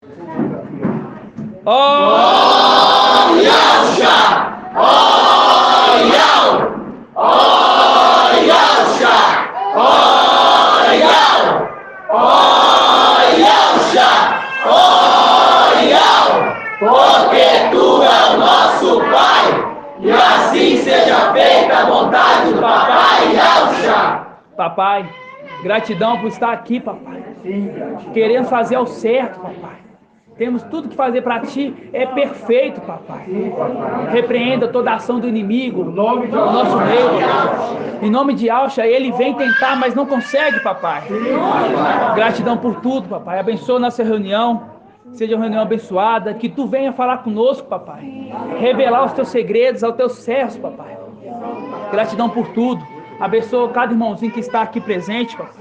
Oh, Yahusha! Oh, Yahusha! Oh, Yahusha! Oh, Yahusha! Oh, Yahusha! Oh, Yahusha! Porque Tu é o nosso Pai, e assim seja feita a vontade do Papai Yahusha. Papai, gratidão por estar aqui, papai. Querendo fazer ao certo, papai. Temos tudo que fazer para Ti, é perfeito, papai. Repreenda toda a ação do inimigo no nosso meio, papai. Em nome de Yahusha, ele vem tentar, mas não consegue, papai. Gratidão por tudo, papai. Abençoa nossa reunião, seja uma reunião abençoada, que Tu venha falar conosco, papai. Revelar os Teus segredos aos Teus servos, papai. Gratidão por tudo. Abençoa cada irmãozinho que está aqui presente, papai.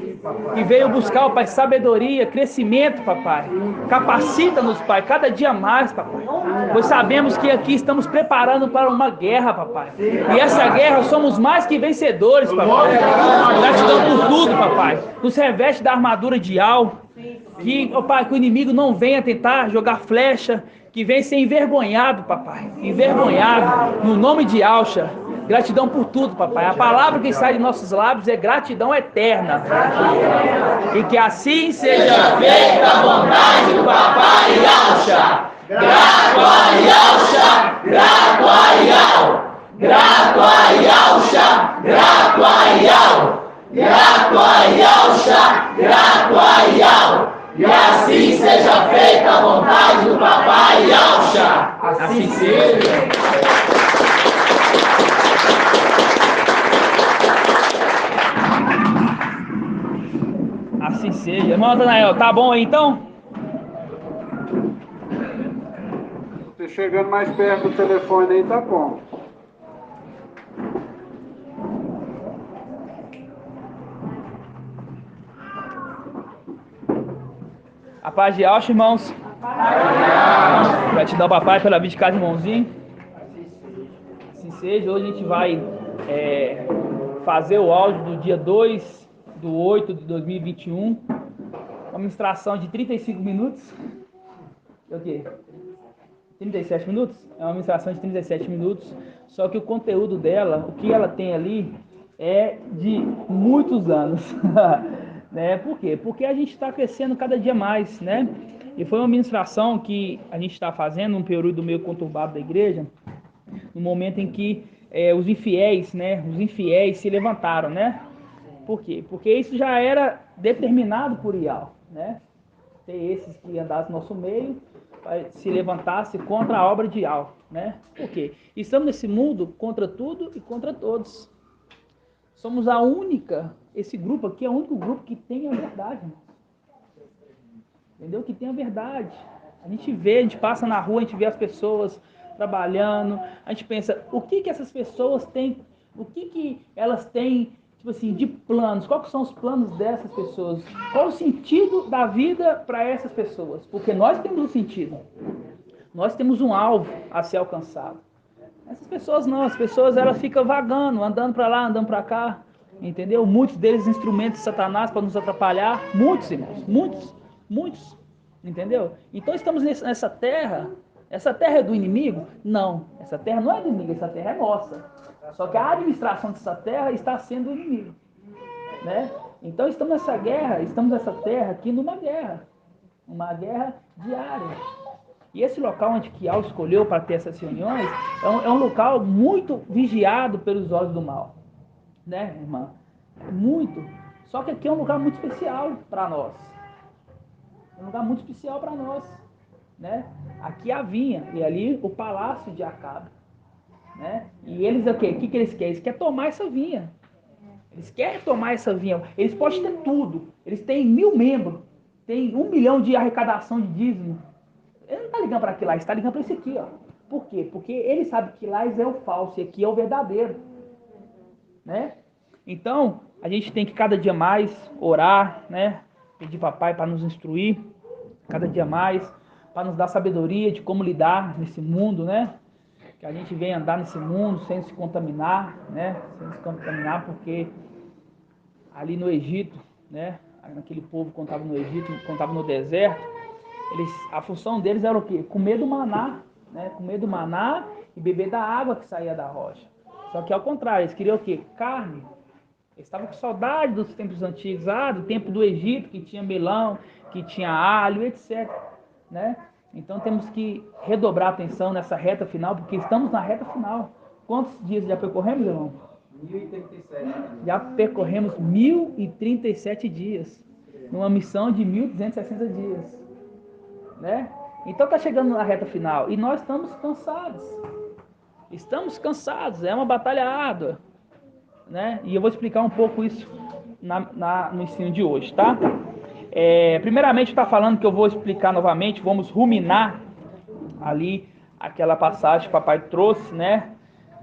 Que veio buscar, Pai, sabedoria, crescimento, papai. Capacita-nos, Pai, cada dia mais, papai. Pois sabemos que aqui estamos preparando para uma guerra, papai. E essa guerra somos mais que vencedores, papai. Gratidão por tudo, papai. Nos reveste da armadura de Al. Que, ó Pai, que o inimigo não venha tentar jogar flecha, que venha ser envergonhado, papai. Envergonhado, no nome de Yahusha. Gratidão por tudo, papai. A palavra que sai de nossos lábios é gratidão eterna. E que assim seja feita a vontade do Papai Yahusha. Grato a Yahusha, grato a Yahusha. Grato a Yahusha, grato a Yahusha. Grato a Yahusha, grato a Yahusha. E assim seja feita a vontade do Papai Yahusha. Assim seja. Assim seja. Irmão Natanael, tá bom aí então? Você chegando mais perto do telefone aí, tá bom. A paz de Yahusha, irmãos. Gratidão, papai, pela vida de cada irmãozinho. Assim seja. Hoje a gente vai fazer o áudio do dia 2/8/2021. Uma ministração de 35 minutos. É o quê? 37 minutos? É uma ministração de 37 minutos. Só que o conteúdo dela, o que ela tem ali, é de muitos anos. Né? Por quê? Porque a gente está crescendo cada dia mais, né? E foi uma ministração que a gente está fazendo num período meio conturbado da igreja, no momento em que os infiéis, né? Os infiéis se levantaram, né? Por quê? Porque isso já era determinado por Ial, né? Ter esses que andassem no nosso meio, se levantasse contra a obra de Ial, né? Por quê? Estamos nesse mundo contra tudo e contra todos. Somos esse grupo aqui é o único grupo que tem a verdade, irmão. Entendeu? Que tem a verdade. A gente passa na rua, a gente vê as pessoas trabalhando, a gente pensa, o que essas pessoas têm, o que elas têm, tipo assim, de planos, quais são os planos dessas pessoas? Qual o sentido da vida para essas pessoas? Porque nós temos um sentido. Nós temos um alvo a ser alcançado. Essas pessoas não, as pessoas elas ficam vagando, andando para lá, andando para cá, entendeu? Muitos deles instrumentos de Satanás para nos atrapalhar, muitos irmãos, muitos, entendeu? Então estamos nessa terra, essa terra é do inimigo? Não, essa terra não é do inimigo, essa terra é nossa. Só que a administração dessa terra está sendo do inimigo, né? Então estamos nessa terra aqui uma guerra diária. E esse local onde que Al escolheu para ter essas reuniões é um local muito vigiado pelos olhos do mal. Né, irmã? Muito. Só que aqui é um lugar muito especial para nós. É um lugar muito especial para nós. Né? Aqui a vinha e ali o palácio de Acabe. Né? E eles o quê? O que eles querem? Eles querem tomar essa vinha. Eles querem tomar essa vinha. Eles podem ter tudo. Eles têm 1000 membros. Tem 1 milhão de arrecadação de dízimo. Ele não está ligando para aquilo lá, ele está ligando para esse aqui, ó. Por quê? Porque ele sabe que lá é o falso e aqui é o verdadeiro. Né? Então, a gente tem que cada dia mais orar, né? Pedir papai para nos instruir, cada dia mais, para nos dar sabedoria de como lidar nesse mundo, né? Que a gente venha andar nesse mundo sem se contaminar, né? Sem se contaminar, porque ali no Egito, né? Aquele povo quando estava no Egito, quando estava no deserto, A função deles era o quê? Comer do maná, né? Comer do maná e beber da água que saía da rocha. Só que ao contrário, eles queriam o quê? Carne. Eles estavam com saudade dos tempos antigos, do tempo do Egito, que tinha melão, que tinha alho, etc. Né? Então temos que redobrar a atenção nessa reta final, porque estamos na reta final. Quantos dias já percorremos, irmão? 1037. Já percorremos 1037 dias, numa missão de 1260 dias. Né? Então está chegando na reta final e nós estamos cansados. Estamos cansados, é uma batalha árdua. Né? E eu vou explicar um pouco isso no ensino de hoje, tá? Primeiramente está falando que eu vou explicar novamente, vamos ruminar ali aquela passagem que o papai trouxe, né?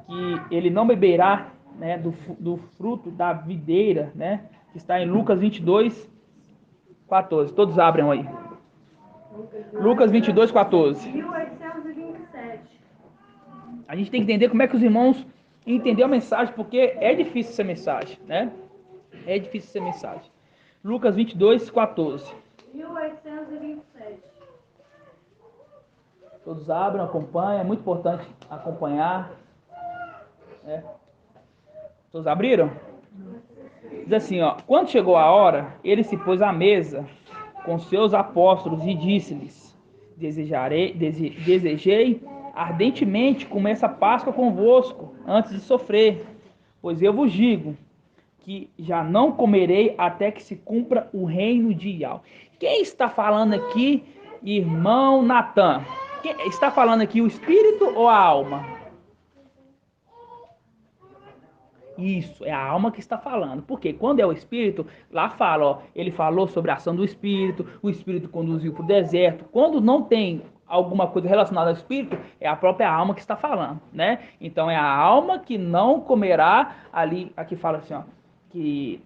Que ele não beberá, né, do fruto da videira, né? Que está em Lucas 22, 14. Todos abram aí. Lucas 22, 14. 1827. A gente tem que entender como é que os irmãos entenderam a mensagem, porque é difícil essa mensagem, né? É difícil essa mensagem. Lucas 22, 14. 1827. Todos abram, acompanhem. É muito importante acompanhar. Todos abriram? Diz assim, ó. Quando chegou a hora, ele se pôs à mesa com seus apóstolos e disse-lhes: Desejei ardentemente comer essa Páscoa convosco antes de sofrer, pois eu vos digo que já não comerei até que se cumpra o reino de Iau. Quem está falando aqui, irmão Natan? Quem está falando aqui, o espírito ou a alma? Isso, é a alma que está falando. Porque quando é o espírito, lá fala, ó, ele falou sobre a ação do espírito, o espírito conduziu para o deserto. Quando não tem alguma coisa relacionada ao espírito, é a própria alma que está falando, né? Então é a alma que não comerá, ali, aqui fala assim, ó, que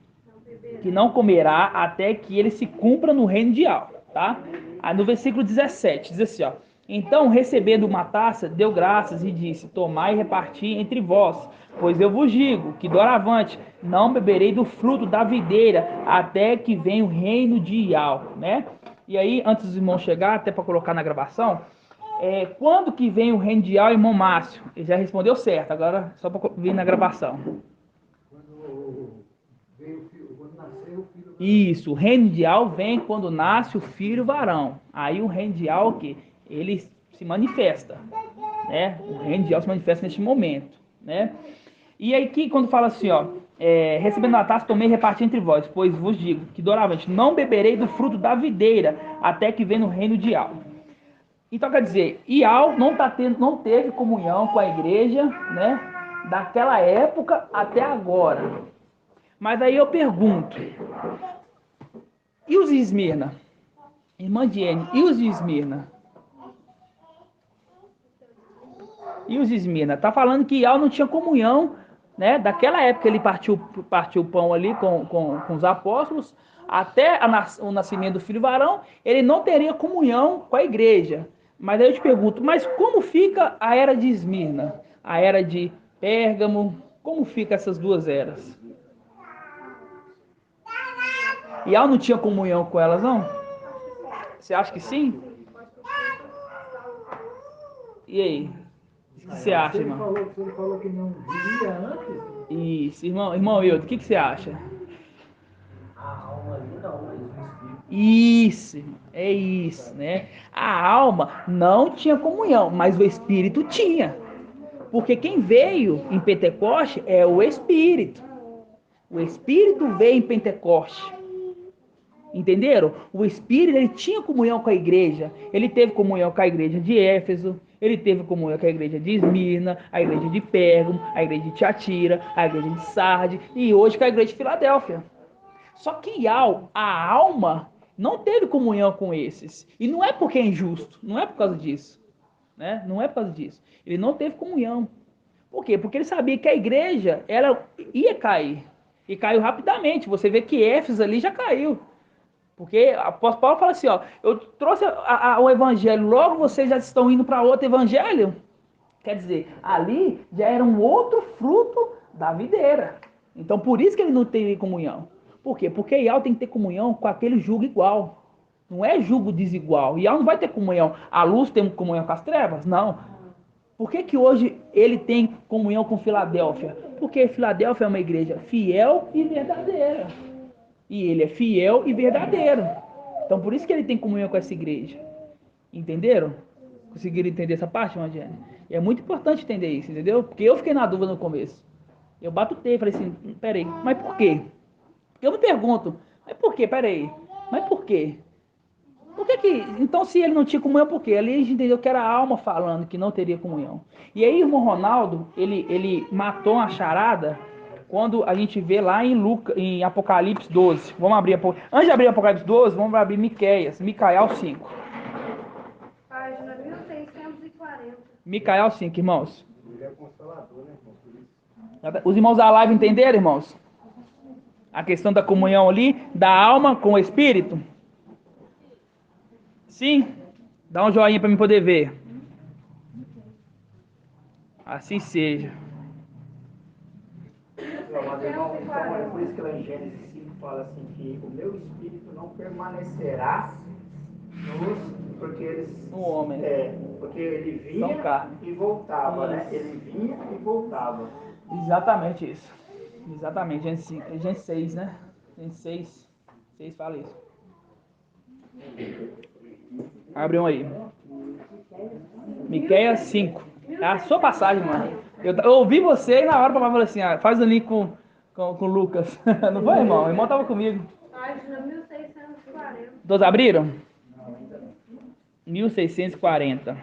não comerá até que ele se cumpra no reino de Iau, tá? Aí no versículo 17, diz assim, ó: Então, recebendo uma taça, deu graças e disse: Tomai e reparti entre vós, pois eu vos digo que doravante não beberei do fruto da videira até que venha o reino de Iau, né? E aí, antes dos irmãos chegar, até para colocar na gravação, quando que vem o reino de Iau, irmão Márcio? Ele já respondeu certo, agora só para vir na gravação. Quando nascer o filho. Isso, o reino de Iau vem quando nasce o filho varão. Aí o reino de Iau, que ele se manifesta, né? O reino de Iau se manifesta neste momento, né? E aí que quando fala assim, ó, recebendo a taça, tomei e reparti entre vós, pois vos digo que doravante não beberei do fruto da videira até que venha o reino de Iau. Então quer dizer, Iau não teve comunhão com a igreja, né? Daquela época até agora. Mas aí eu pergunto, e os de Esmirna? Irmã Diene, e os de Esmirna? E os de Esmirna? Tá falando que Iau não tinha comunhão, né? Daquela época ele partiu o pão ali com os apóstolos, até o nascimento do filho varão, ele não teria comunhão com a igreja. Mas aí eu te pergunto, mas como fica a era de Esmirna? A era de Pérgamo? Como fica essas duas eras? Iau não tinha comunhão com elas, não? Você acha que sim? E aí? O que você acha, irmão? Ele falou que não vivia antes. Isso, irmão Eudo, o que você acha? A alma ali não, mas o espírito. Isso, irmão, é isso, né? A alma não tinha comunhão, mas o espírito tinha. Porque quem veio em Pentecoste é o espírito. O espírito veio em Pentecoste. Entenderam? O Espírito, ele tinha comunhão com a igreja. Ele teve comunhão com a igreja de Éfeso, ele teve comunhão com a igreja de Esmirna, a igreja de Pérgamo, a igreja de Tiatira, a igreja de Sardes e hoje com a igreja de Filadélfia. Só que Iau, a alma, não teve comunhão com esses. E não é porque é injusto, não é por causa disso. Né? Não é por causa disso. Ele não teve comunhão. Por quê? Porque ele sabia que a igreja, ela ia cair. E caiu rapidamente. Você vê que Éfeso ali já caiu. Porque o apóstolo Paulo fala assim, ó, eu trouxe o evangelho, logo vocês já estão indo para outro evangelho. Quer dizer, ali já era um outro fruto da videira. Então, por isso que ele não teve comunhão. Por quê? Porque Iau tem que ter comunhão com aquele jugo igual. Não é julgo desigual. E ela não vai ter comunhão. A luz tem comunhão com as trevas? Não. Por que que hoje ele tem comunhão com Filadélfia? Porque Filadélfia é uma igreja fiel e verdadeira. E ele é fiel e verdadeiro. Então por isso que ele tem comunhão com essa igreja. Entenderam? Conseguiram entender essa parte, Evangelho? É muito importante entender isso, entendeu? Porque eu fiquei na dúvida no começo. Eu batutei, falei assim, peraí, mas por quê? Eu me pergunto, mas por quê? Peraí, mas por quê? Por que que... Então, se ele não tinha comunhão, por quê? Ali a gente entendeu que era a alma falando que não teria comunhão. E aí, o irmão Ronaldo, ele matou uma charada quando a gente vê lá em Apocalipse 12. Vamos abrir, antes de abrir Apocalipse 12, vamos abrir Miqueias 5. Página 1640. Micael 5, irmãos. Os irmãos da live entenderam, irmãos? A questão da comunhão ali, da alma com o Espírito? Sim? Dá um joinha para mim poder ver. Assim seja. Mas, irmão, então é por isso que lá em Gênesis 5 fala assim que o meu espírito não permanecerá porque eles... O homem. Porque ele vinha e voltava, né? Ele vinha e voltava. Exatamente isso. Exatamente. Gênesis 6, né? Gênesis 6 fala isso. Abre um aí. Miqueias 5. É a sua passagem, mano. Eu ouvi você e na hora o papai falou assim, faz o link com o Lucas. Não foi, irmão? O irmão tava comigo. Página 1640. Todos abriram? 1640.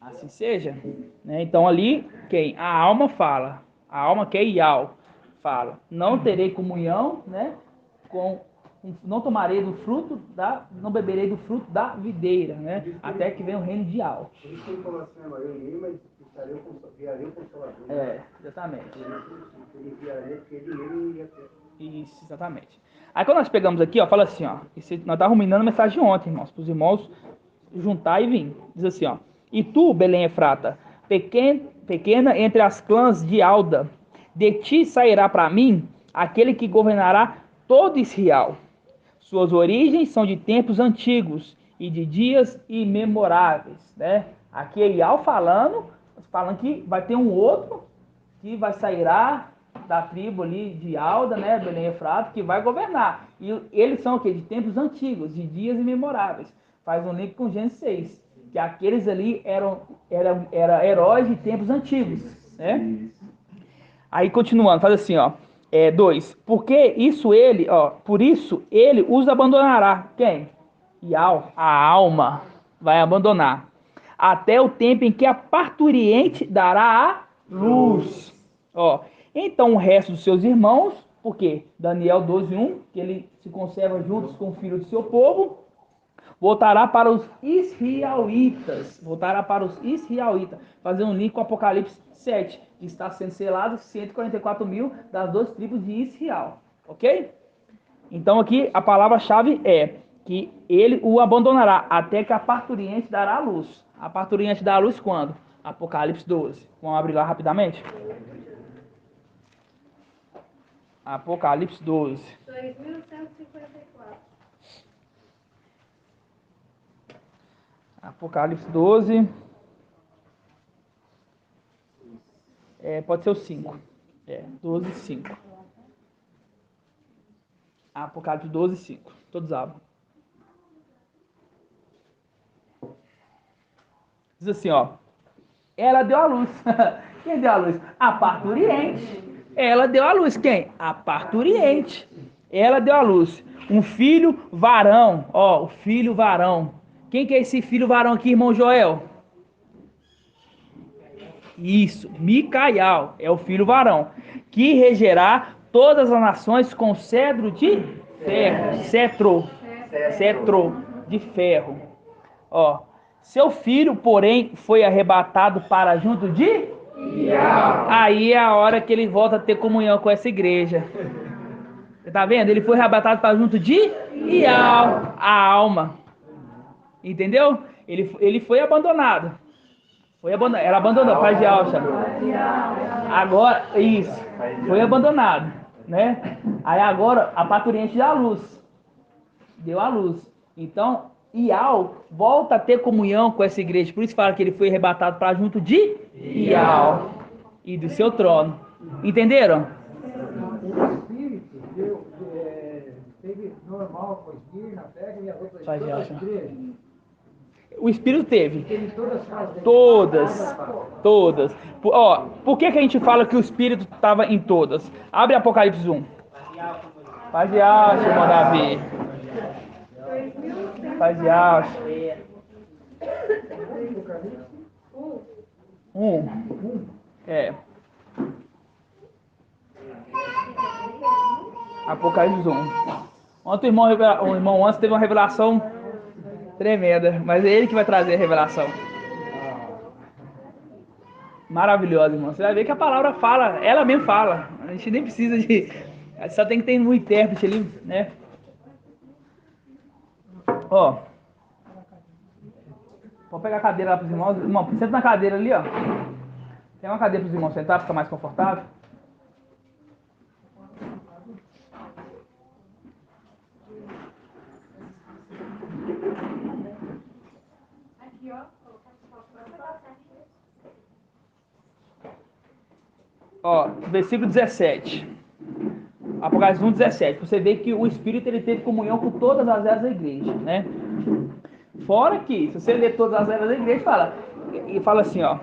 Assim seja. Né? Então ali, quem? A alma fala. A alma que é Ial fala. Não terei comunhão, né? Não tomarei do fruto não beberei do fruto da videira, né? Até que venha o reino de Ial. Por isso que ele falou assim, eu irei, mas enviarei o Consolador. Exatamente. Ele enviaria porque ele ia ter. Isso, exatamente. Aí quando nós pegamos aqui, ó, fala assim, ó. Nós estávamos ruminando a mensagem ontem, irmãos, para os irmãos juntar e vir. Diz assim, ó. E tu, Belém Efrata, pequena entre as clãs de Alda, de ti sairá para mim aquele que governará todo Israel. Suas origens são de tempos antigos e de dias imemoráveis, né? Aqui é Ial falando que vai ter um outro que vai sairá da tribo ali de Alda, né, Belém Efrata, que vai governar. E eles são o quê? De tempos antigos, de dias imemoráveis. Faz um link com Gênesis 6, que aqueles ali eram heróis de tempos antigos, né? Aí continuando, faz assim, ó. 2. Por isso ele os abandonará. Quem? Ial, a alma, vai abandonar. Até o tempo em que a parturiente dará a luz. Ó. Então o resto dos seus irmãos, porque Daniel 12:1, que ele se conserva juntos com o filho de seu povo, voltará para os israelitas. Fazer um link com Apocalipse 7, que está sendo selado 144 mil das 2 tribos de Israel. Ok? Então aqui a palavra-chave é que ele o abandonará até que a parturiente dará a luz. A parturiente dá a luz quando? Apocalipse 12. Vamos abrir lá rapidamente? Apocalipse 12. 2154. Apocalipse 12. Pode ser o 5. 12, 5. Apocalipse 12, 5. Todos abram. Diz assim, ó. Ela deu a luz. Quem deu a luz? A parturiente. Ela deu a luz. Quem? A parturiente. Ela deu a luz. Um filho varão. Ó, o filho varão. Quem que é esse filho varão aqui, irmão Joel? Isso, Micael é o filho varão, que regerá todas as nações com cedro de ferro, cetro de ferro. Ó, seu filho, porém, foi arrebatado para junto de Ial. Aí é a hora que ele volta a ter comunhão com essa igreja. Você tá vendo? Ele foi arrebatado para junto de Ial, a alma. Entendeu? Ele foi abandonado. Ela abandonou, pai de Alcha. Agora, isso. Foi abandonado. né? Aí agora a parturiente deu a luz. Deu a luz. Então, Ial volta a ter comunhão com essa igreja. Por isso fala que ele foi arrebatado para junto de Ial e do seu trono. Entenderam? O espírito teve normal com o espírito na terra e as outras Vai, todas as Gelson. igrejas. O Espírito teve. Teve todas as fases. Todas. Por que a gente fala que o Espírito estava em todas? Abre Apocalipse 1. Paz e alça, irmão Davi. Paz e alça. 1. Apocalipse 1. Ontem o irmão antes teve uma revelação tremenda, mas é ele que vai trazer a revelação. Maravilhosa, irmão. Você vai ver que a palavra fala, ela mesmo fala. A gente nem precisa de... Só tem que ter um intérprete ali, né? Ó. Vou pegar a cadeira lá para os irmãos. Irmão, senta na cadeira ali, ó. Tem uma cadeira para os irmãos sentar, fica mais confortável. Ó, versículo 17. Apocalipse 1, 17. Você vê que o Espírito ele teve comunhão com todas as eras da igreja, né? Fora que, se você ler todas as eras da igreja, fala assim, ó.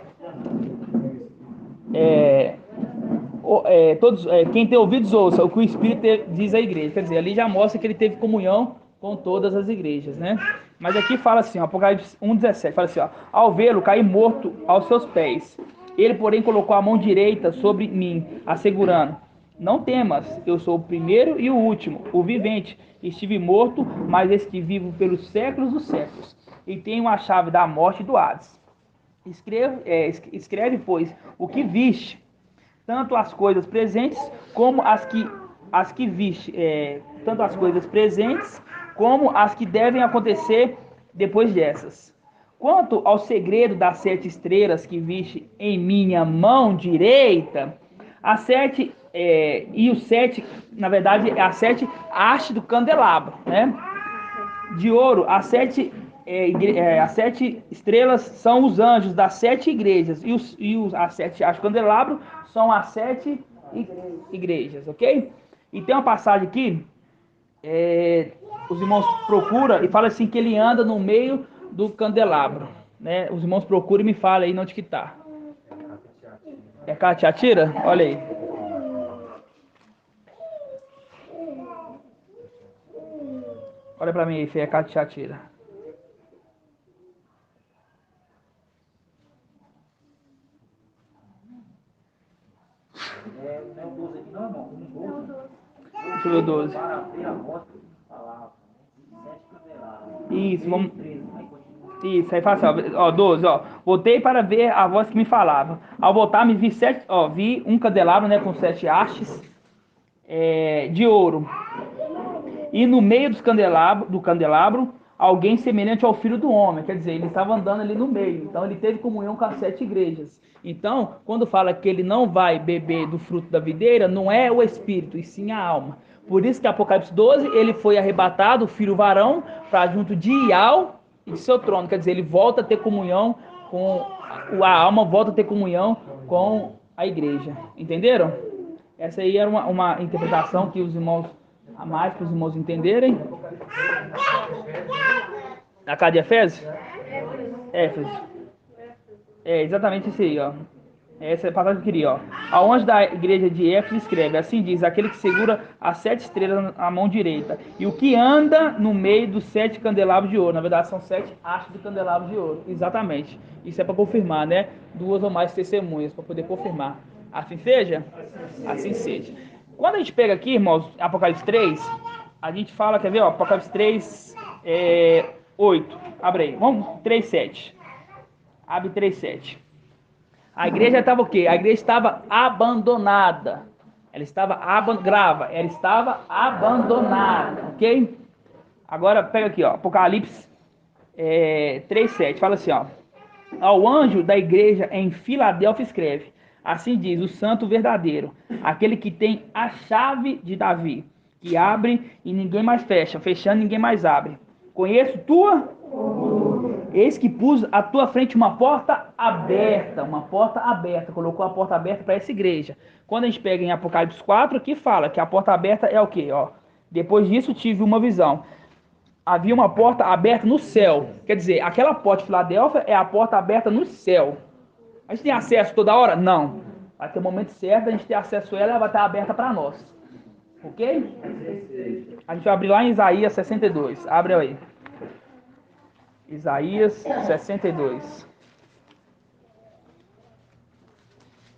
Quem tem ouvidos ouça o que o Espírito diz à igreja. Quer dizer, ali já mostra que ele teve comunhão com todas as igrejas, né? Mas aqui fala assim, ó, Apocalipse 1, 17. Fala assim, ó. Ao vê-lo, caí morto aos seus pés. Ele, porém, colocou a mão direita sobre mim, assegurando: não temas, eu sou o primeiro e o último, o vivente. Estive morto, mas estive vivo pelos séculos dos séculos, e tenho a chave da morte e do Hades. Escreve, pois, o que viste, tanto as coisas presentes como as que viste, tanto as coisas presentes como as que devem acontecer depois dessas. Quanto ao segredo das 7 estrelas que viste em minha mão direita, as 7 e os 7, na verdade, é as 7 hastes do candelabro, né? De ouro, as 7 estrelas são os anjos das 7 igrejas as 7 hastes do candelabro são as 7 igrejas, ok? E tem uma passagem aqui, os irmãos procuram e fala assim que ele anda no meio do candelabro, né? Os irmãos procuram e me falam aí onde que tá. É Catiatira? Olha aí. Olha pra mim aí, Fê, é Catiatira. Não é o 12 aqui, não, irmão? Deixa eu ver o 12. Para abrir a porta, palavra. 7 candelabros. Isso, vamos... Isso, aí fala assim, ó, 12, ó. Voltei para ver a voz que me falava. Ao voltar, me vi vi um candelabro, né, com 7 hastes de ouro. E no meio do candelabro, alguém semelhante ao Filho do Homem. Quer dizer, ele estava andando ali no meio. Então, ele teve comunhão com as 7 igrejas. Então, quando fala que ele não vai beber do fruto da videira, não é o espírito, e sim a alma. Por isso que Apocalipse 12, ele foi arrebatado, o filho varão, para junto de Ial e de seu trono. Quer dizer, ele volta a ter comunhão com... A alma volta a ter comunhão com a igreja. Entenderam? Essa aí era uma interpretação que os irmãos... A mais para os irmãos entenderem. A cada de Efésios? Éfeso. É exatamente isso aí, ó. Essa é a passagem que eu queria, ó. A anjo da igreja de Éfeso escreve: assim diz aquele que segura as 7 estrelas na mão direita, e o que anda no meio dos 7 candelabros de ouro. Na verdade, são 7 hastes do candelabro de ouro. Exatamente. Isso é para confirmar, né? 2 ou mais testemunhas, para poder confirmar. Assim seja? Assim seja. Quando a gente pega aqui, irmãos, Apocalipse 3, a gente fala, quer ver, ó, Apocalipse 3, 8, abre aí, vamos, 3, 7, abre 3, 7. A igreja estava o quê? A igreja estava abandonada, ela estava abandonada, ok? Agora, pega aqui, ó, Apocalipse 3, 7, fala assim, ó, ao anjo da igreja em Filadélfia escreve: Assim diz o santo verdadeiro, aquele que tem a chave de Davi, que abre e ninguém mais fecha, fechando ninguém mais abre. Conheço tua? Eis que pus à tua frente uma porta aberta, colocou a porta aberta para essa igreja. Quando a gente pega em Apocalipse 4, aqui fala que a porta aberta é o quê? Ó, depois disso tive uma visão. Havia uma porta aberta no céu. Quer dizer, aquela porta de Filadélfia é a porta aberta no céu. A gente tem acesso toda hora? Não. Vai ter o momento certo, a gente ter acesso a ela, ela vai estar aberta para nós. Ok? A gente vai abrir lá em Isaías 62. Abre aí. Isaías 62.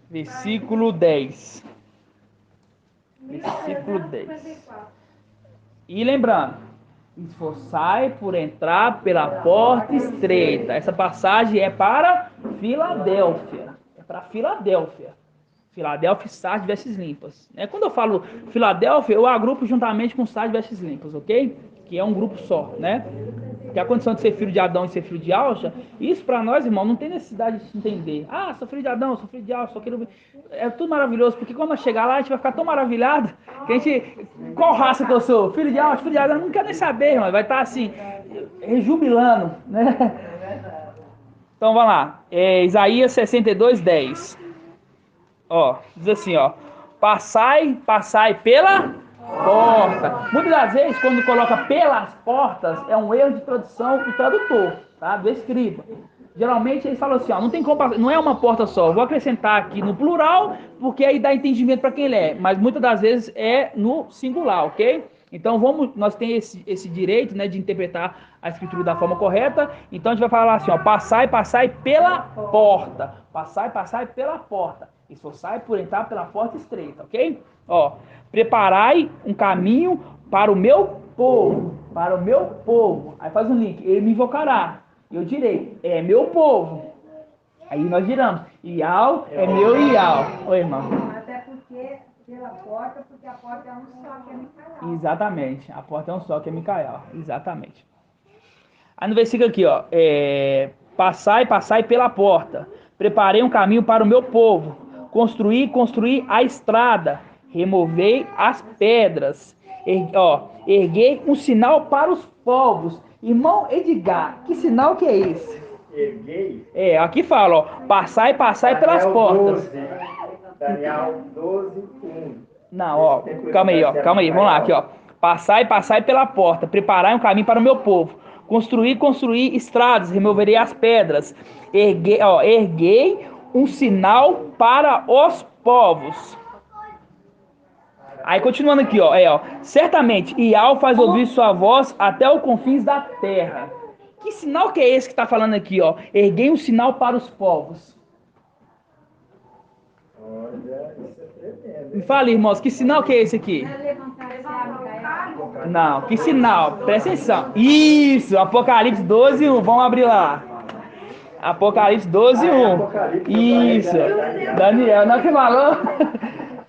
Versículo 10. Versículo 10. E lembrando, esforçai por entrar pela porta estreita. Essa passagem é para Filadélfia. É para Filadélfia. Filadélfia, Sardes, vestes limpas. Quando eu falo Filadélfia, eu agrupo juntamente com Sardes, vestes limpas, ok? Que é um grupo só, né? Que a condição de ser filho de Adão e ser filho de Alcha, isso para nós, irmão, não tem necessidade de entender. Ah, sou filho de Adão, sou filho de Alcha, sou aquilo. É tudo maravilhoso, porque quando nós chegar lá, a gente vai ficar tão maravilhado que a gente. Qual raça que eu sou? Filho de Alcha, filho de Adão? Não quer nem saber, irmão. Vai estar assim, rejubilando, né? Então vamos lá. Isaías 62, 10. Ó, diz assim, ó. Passai pela porta. Muitas das vezes, quando coloca pelas portas, é um erro de tradução do tradutor, tá? Do escriba. Geralmente eles falam assim, ó, não é uma porta só. Vou acrescentar aqui no plural, porque aí dá entendimento para quem lê. Mas muitas das vezes é no singular, ok? Então nós temos esse direito, né, de interpretar a escritura da forma correta. Então a gente vai falar assim, ó, passai pela porta. Passai pela porta. Esforçai por entrar pela porta estreita, ok? Ó, preparai um caminho para o meu povo. Para o meu povo. Aí faz um link. Ele me invocará. Eu direi, é meu povo. Aí nós giramos. Ial é meu Ial. Oi, irmão. Até porque, pela porta, porque a porta é um só, que é Micael. Exatamente. A porta é um só, que é Micael. Exatamente. Aí no versículo aqui, ó. Passai pela porta. Preparei um caminho para o meu povo. Construí a estrada. Removei as pedras. Erguei um sinal para os povos. Irmão Edgar, que sinal que é esse? Erguei. Aqui fala, ó. Passai pelas portas. Daniel 12, 1. Não, ó. Calma aí. Vamos lá, aqui, ó. Passai pela porta. Preparai um caminho para o meu povo. Construí estradas. Removerei as pedras. Erguei um sinal para os povos. Aí continuando aqui, ó. Certamente, Ial faz ouvir sua voz até os confins da terra. Que sinal que é esse que está falando aqui, ó? Erguei um sinal para os povos. Olha, isso é tremendo. Me fala, irmãos, que sinal que é esse aqui? Não, que sinal? Presta atenção. Isso, Apocalipse 12, 1. Vamos abrir lá. Apocalipse 12, 1. Isso. Daniel, não é que falou?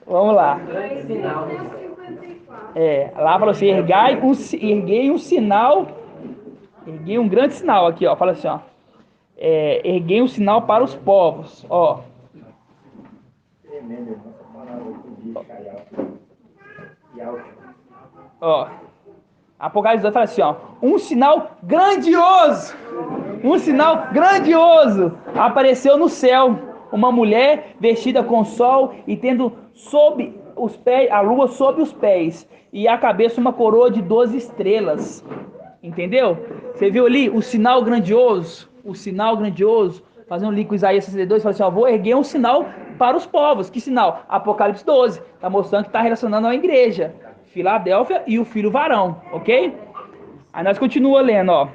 Vamos lá. Lá falou assim, erguei um sinal, erguei um grande sinal aqui, ó. Fala assim, ó. Erguei um sinal para os povos, ó. Tremendo, essa palavra que diz, Ó. Apocalipse 2 fala assim, ó. Um sinal grandioso apareceu no céu. Uma mulher vestida com sol e tendo sob os pés, a lua sob os pés, e a cabeça uma coroa de 12 estrelas. Entendeu? Você viu ali o sinal grandioso? Fazendo um link com Isaías 62, fala assim, ó, vou erguer um sinal para os povos. Que sinal? Apocalipse 12. Está mostrando que está relacionando a igreja. Filadélfia e o filho varão, ok? Aí nós continuamos lendo, ó.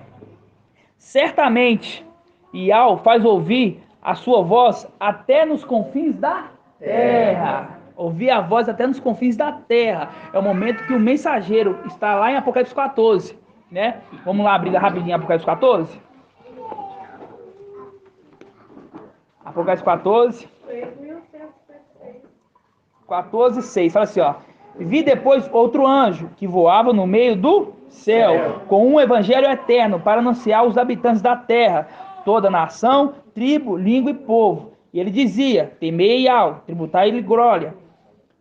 Certamente, Ial faz ouvir a sua voz até nos confins da terra. Ouvir a voz até nos confins da terra. É o momento que o mensageiro está lá em Apocalipse 14, né? Vamos lá abrir rapidinho Apocalipse 14. Apocalipse 14. 14, 6. Fala assim, ó. Vi depois outro anjo que voava no meio do céu, com um evangelho eterno para anunciar aos habitantes da terra, toda nação, tribo, língua e povo, E ele dizia: temei Iau, tributai-lhe glória,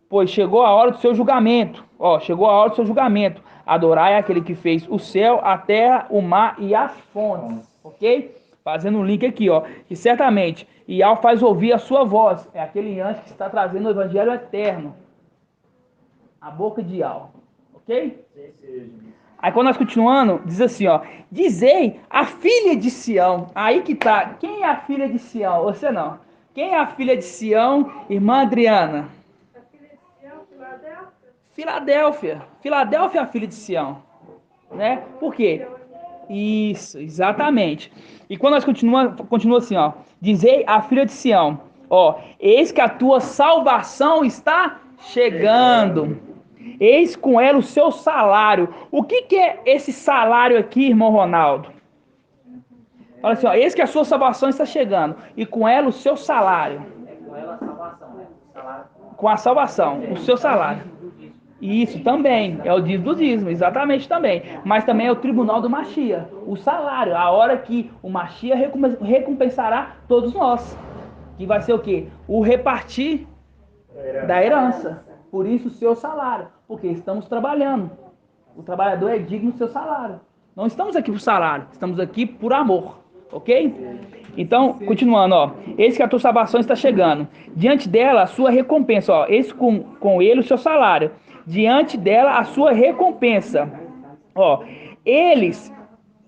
pois chegou a hora do seu julgamento. Chegou a hora do seu julgamento. Adorai aquele que fez o céu, a terra, o mar e as fontes. Ok? Fazendo um link aqui, que certamente Iau faz ouvir a sua voz. É aquele anjo que está trazendo o evangelho eterno. A boca de Iau. Ok? Aí quando nós continuando, diz assim, dizei a filha de Sião. Aí que tá. Quem é a filha de Sião? Você não. Quem é a filha de Sião, irmã Adriana? A filha de Sião, Filadélfia? Filadélfia. Filadélfia é a filha de Sião. Né? Por quê? Isso, exatamente. E quando nós continua assim, dizei a filha de Sião, eis que a tua salvação está chegando. Eis com ela o seu salário. O que é esse salário aqui, irmão Ronaldo? Olha assim, eis que a sua salvação está chegando. E com ela o seu salário. Com ela a salvação, né? Com a salvação, o seu salário. Isso também, é o dízimo do dízimo, exatamente também. Mas também é o tribunal do Machia, o salário, a hora que o Machia recompensará todos nós. Que vai ser o quê? O repartir da herança. Por isso o seu salário, porque estamos trabalhando. O trabalhador é digno do seu salário. Não estamos aqui por salário, estamos aqui por amor. Ok? Então, continuando, eis que a tua salvação está chegando. Diante dela, a sua recompensa, eis com ele o seu salário. Diante dela, a sua recompensa. Eles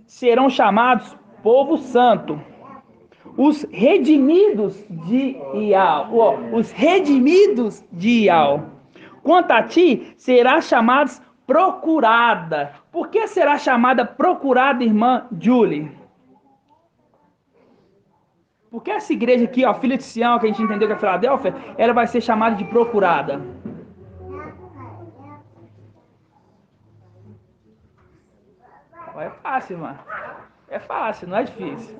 serão chamados povo santo. Os redimidos de Iau. Os redimidos de Iau. Quanto a ti, será chamada procurada. Por que será chamada procurada, irmã Julie? Porque essa igreja aqui, filha de Sião, que a gente entendeu que é Filadélfia, ela vai ser chamada de procurada. É fácil, irmã. É fácil, não é difícil.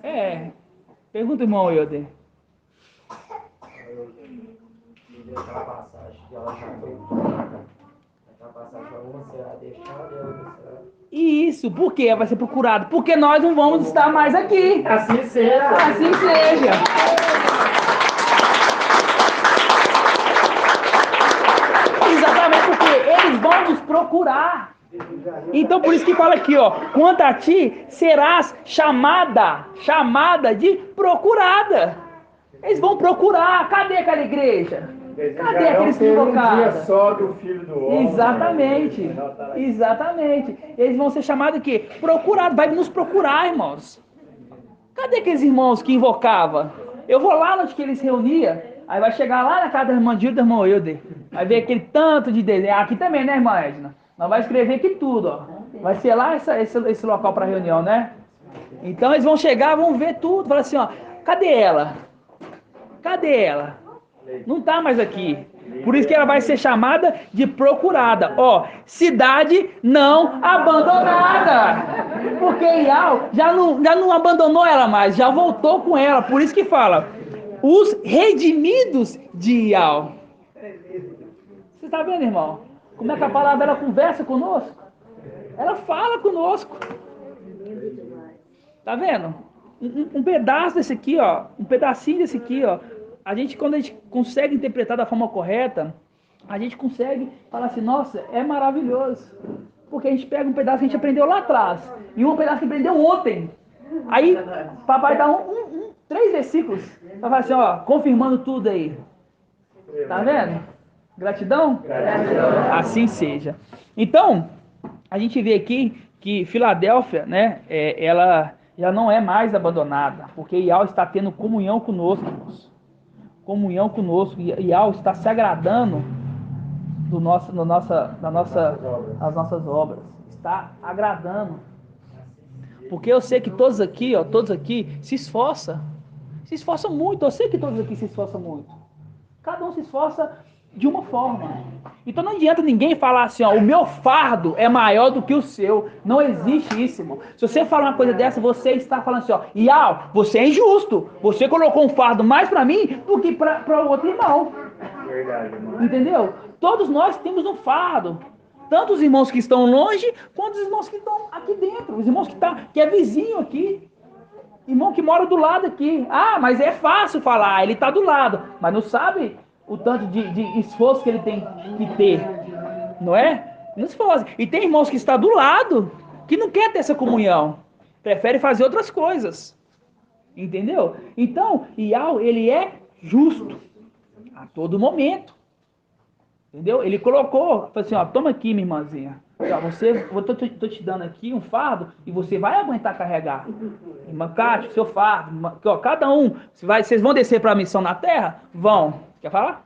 Pergunta, irmão Euder. Aquela passagem que ela já foi procurada. Aquela passagem, uma será deixada e a outra será... Isso, por que vai ser procurado? Porque nós não vamos estar mais aqui. Assim seja. Assim seja. Exatamente porque eles vão nos procurar. Então por isso que fala aqui, quanto a ti serás chamada de procurada. Eles vão procurar. Cadê aquela igreja? Cadê aqueles que invocaram? Um dia só do Filho do Homem. Exatamente. Eles vão ser chamados de quê? Procurados. Vai nos procurar, irmãos. Cadê aqueles irmãos que invocavam? Eu vou lá onde que eles se reuniam. Aí vai chegar lá na casa da irmã Dilda e do irmão Euder. Vai ver aquele tanto de desenho. Aqui também, né, irmã Edna? Nós vamos escrever aqui tudo, Vai ser lá esse local para reunião, né? Então eles vão chegar, vão ver tudo. Falar assim, cadê ela? Cadê ela? Não está mais aqui. Por isso que ela vai ser chamada de procurada. Cidade não abandonada. Porque Iau já não abandonou ela mais, já voltou com ela. Por isso que fala, os redimidos de Iau. Você está vendo, irmão? Como é que a palavra ela conversa conosco? Ela fala conosco. Tá vendo? Um pedaço desse aqui, um pedacinho desse aqui, quando a gente consegue interpretar da forma correta, a gente consegue falar assim, nossa, é maravilhoso. Porque a gente pega um pedaço que a gente aprendeu lá atrás e um pedaço que aprendeu ontem. Aí, papai dá 3 versículos para falar assim, confirmando tudo aí. Tá vendo? Gratidão? Gratidão. Assim seja. Então, a gente vê aqui que Filadélfia, né, ela já não é mais abandonada, porque Iau está tendo comunhão conosco, irmãos. Comunhão conosco, Iau está se agradando das nossas obras, está agradando, porque eu sei que todos aqui se esforçam muito, eu sei que todos aqui se esforçam muito, cada um se esforça de uma forma. Então não adianta ninguém falar assim, o meu fardo é maior do que o seu. Não existe isso, irmão. Se você falar uma coisa dessa, você está falando assim, Iau, você é injusto. Você colocou um fardo mais para mim do que para o outro irmão. Verdade, irmão. Entendeu? Todos nós temos um fardo. Tanto os irmãos que estão longe, quanto os irmãos que estão aqui dentro. Os irmãos que é vizinho aqui. Irmão que mora do lado aqui. Ah, mas é fácil falar, ele está do lado. Mas não sabe o tanto de esforço que ele tem que ter. Não é? Não se esforça. E tem irmãos que estão do lado, que não quer ter essa comunhão. Prefere fazer outras coisas. Entendeu? Então, Iau, ele é justo. A todo momento. Entendeu? Ele colocou, falou assim, ó, toma aqui, minha irmãzinha. Tô te dando aqui um fardo e você vai aguentar carregar. Irmã Cátia, seu fardo. Ó, cada um, vocês vão descer para a missão na terra? Vão. Quer falar?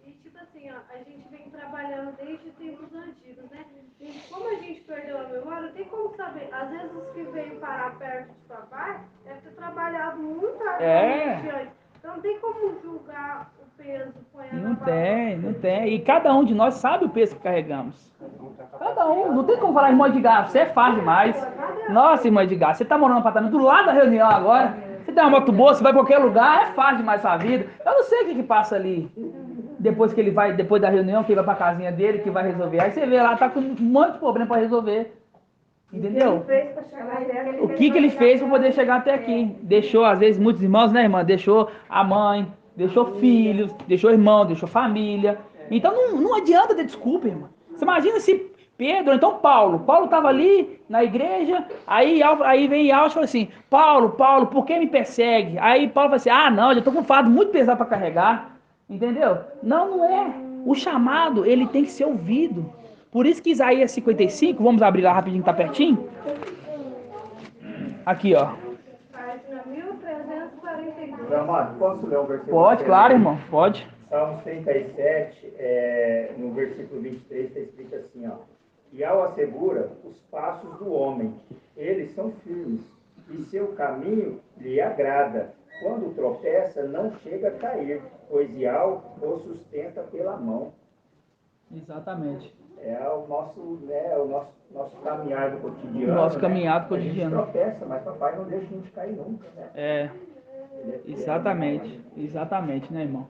E tipo assim, ó, a gente vem trabalhando desde tempos antigos, né? E como a gente perdeu a memória, não tem como saber. Às vezes os que veio parar perto de papai devem ter trabalhado muito antes. Então não tem como julgar o peso. Não tem. E cada um de nós sabe o peso que carregamos. Cada um. Não tem como falar, irmã Edgar, você é fácil demais. Nossa, irmã Edgar, você tá morando no apartamento do lado da reunião agora. Você tem uma moto boa, você vai pra qualquer lugar, é fácil demais a sua vida. Eu não sei o que passa ali. Depois que ele vai, depois da reunião, que ele vai pra casinha dele, que vai resolver. Aí você vê lá, tá com um monte de problema pra resolver. Entendeu? O que ele fez para poder chegar até aqui? Deixou, às vezes, muitos irmãos, né, irmã? Deixou a mãe, deixou filhos, deixou irmão, deixou família. Então não adianta ter desculpa, irmã. Você imagina se Pedro, então Paulo estava ali na igreja, aí vem Iau e fala assim, Paulo, por que me persegue? Aí Paulo fala assim, não, eu estou com um fardo muito pesado para carregar. Entendeu? Não é. O chamado, ele tem que ser ouvido. Por isso que Isaías 55, vamos abrir lá rapidinho, tá pertinho? Aqui, ó. Página 1342. Amado, posso ler o versículo? Pode, claro, irmão, pode. Salmos 37, no versículo 23, está escrito assim, ó. Iau assegura os passos do homem, eles são firmes, e seu caminho lhe agrada. Quando tropeça, não chega a cair, pois Iau o sustenta pela mão. Exatamente. É o nosso caminhar do cotidiano. Nosso caminhar do cotidiano. A gente tropeça, mas papai não deixa a gente cair nunca, né? Exatamente, né, irmão?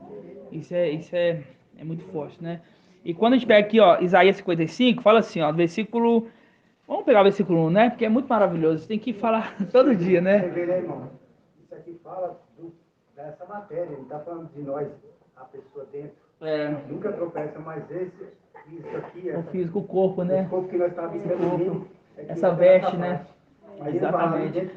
Isso é muito forte, né? E quando a gente pega aqui, ó, Isaías 55, fala assim, ó, versículo... Vamos pegar o versículo 1, né? Porque é muito maravilhoso. Você tem que falar todo dia, né? Você vê, né, irmão? Isso aqui fala dessa matéria. Ele está falando de nós, a pessoa dentro. Nunca tropeça, mas isso aqui... O físico, o corpo, né? O corpo que nós estamos vendo. Essa veste, né? Exatamente.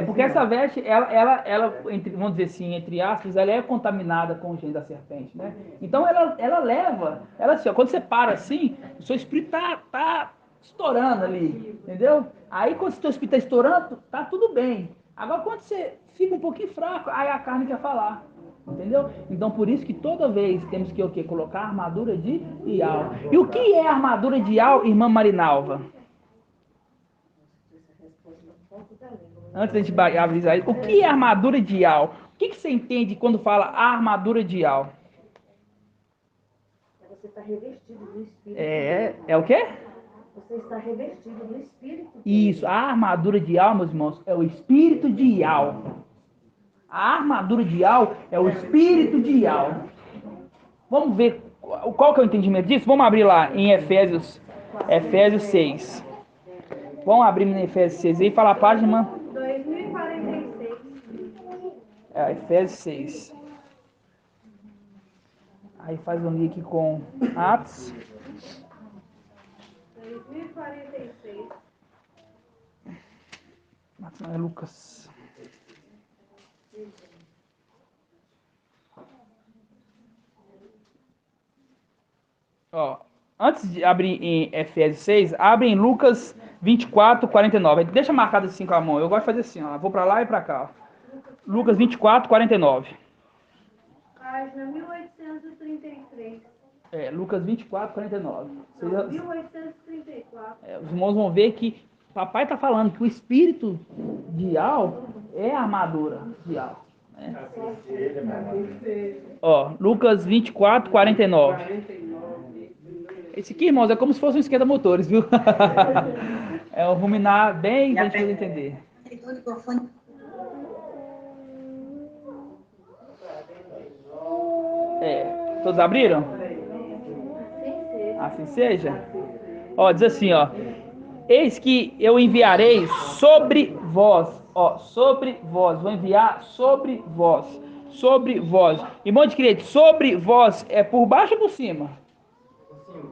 Porque essa veste, ela vamos dizer assim, entre aspas, ela é contaminada com o gene da serpente, né? Então ela leva, assim, ó, quando você para assim, o seu espírito tá estourando ali, entendeu? Aí quando o seu espírito tá estourando, tá tudo bem. Agora quando você fica um pouquinho fraco, aí a carne quer falar. Entendeu? Então por isso que toda vez temos que o quê? Colocar a armadura de Iau. E o que é a armadura de Iau, irmã Marinalva? Antes da gente avisar isso, o que é a armadura de Iau? O que você entende quando fala a armadura de Iau? Você está revestido do Espírito. É o quê? Você está revestido do Espírito. Isso, a armadura de Iau, meus irmãos, é o Espírito de Iau. A armadura de Iau é o Espírito de Iau. Vamos ver qual que é o entendimento disso? Vamos abrir lá em Efésios 6. Vamos abrir em Efésios 6 e falar a página, irmã. 2046. Efésios 6. Aí faz um link com Atos. 2046. Atos não, é Lucas. Ó, antes de abrir em Efésios 6, abre em Lucas 24, 49. Deixa marcado assim com a mão. Eu gosto de fazer assim, ó. Vou pra lá e pra cá. Ó. Lucas 24, 49. Página 1833. Lucas 24, 49. Não, 1834. Os irmãos vão ver que papai está falando que o espírito de Iau é a armadura de Iau. Né? Ó, Lucas 24, 49. Esse aqui, irmãos, é como se fosse um esquenta-motores, viu? É um ruminar bem pra gente poder entender. Todos abriram? Assim seja. Ó, diz assim, ó. Eis que eu enviarei sobre vós. Ó, sobre vós. Vou enviar sobre vós. Sobre vós. Irmão de crente, sobre vós é por baixo ou por cima?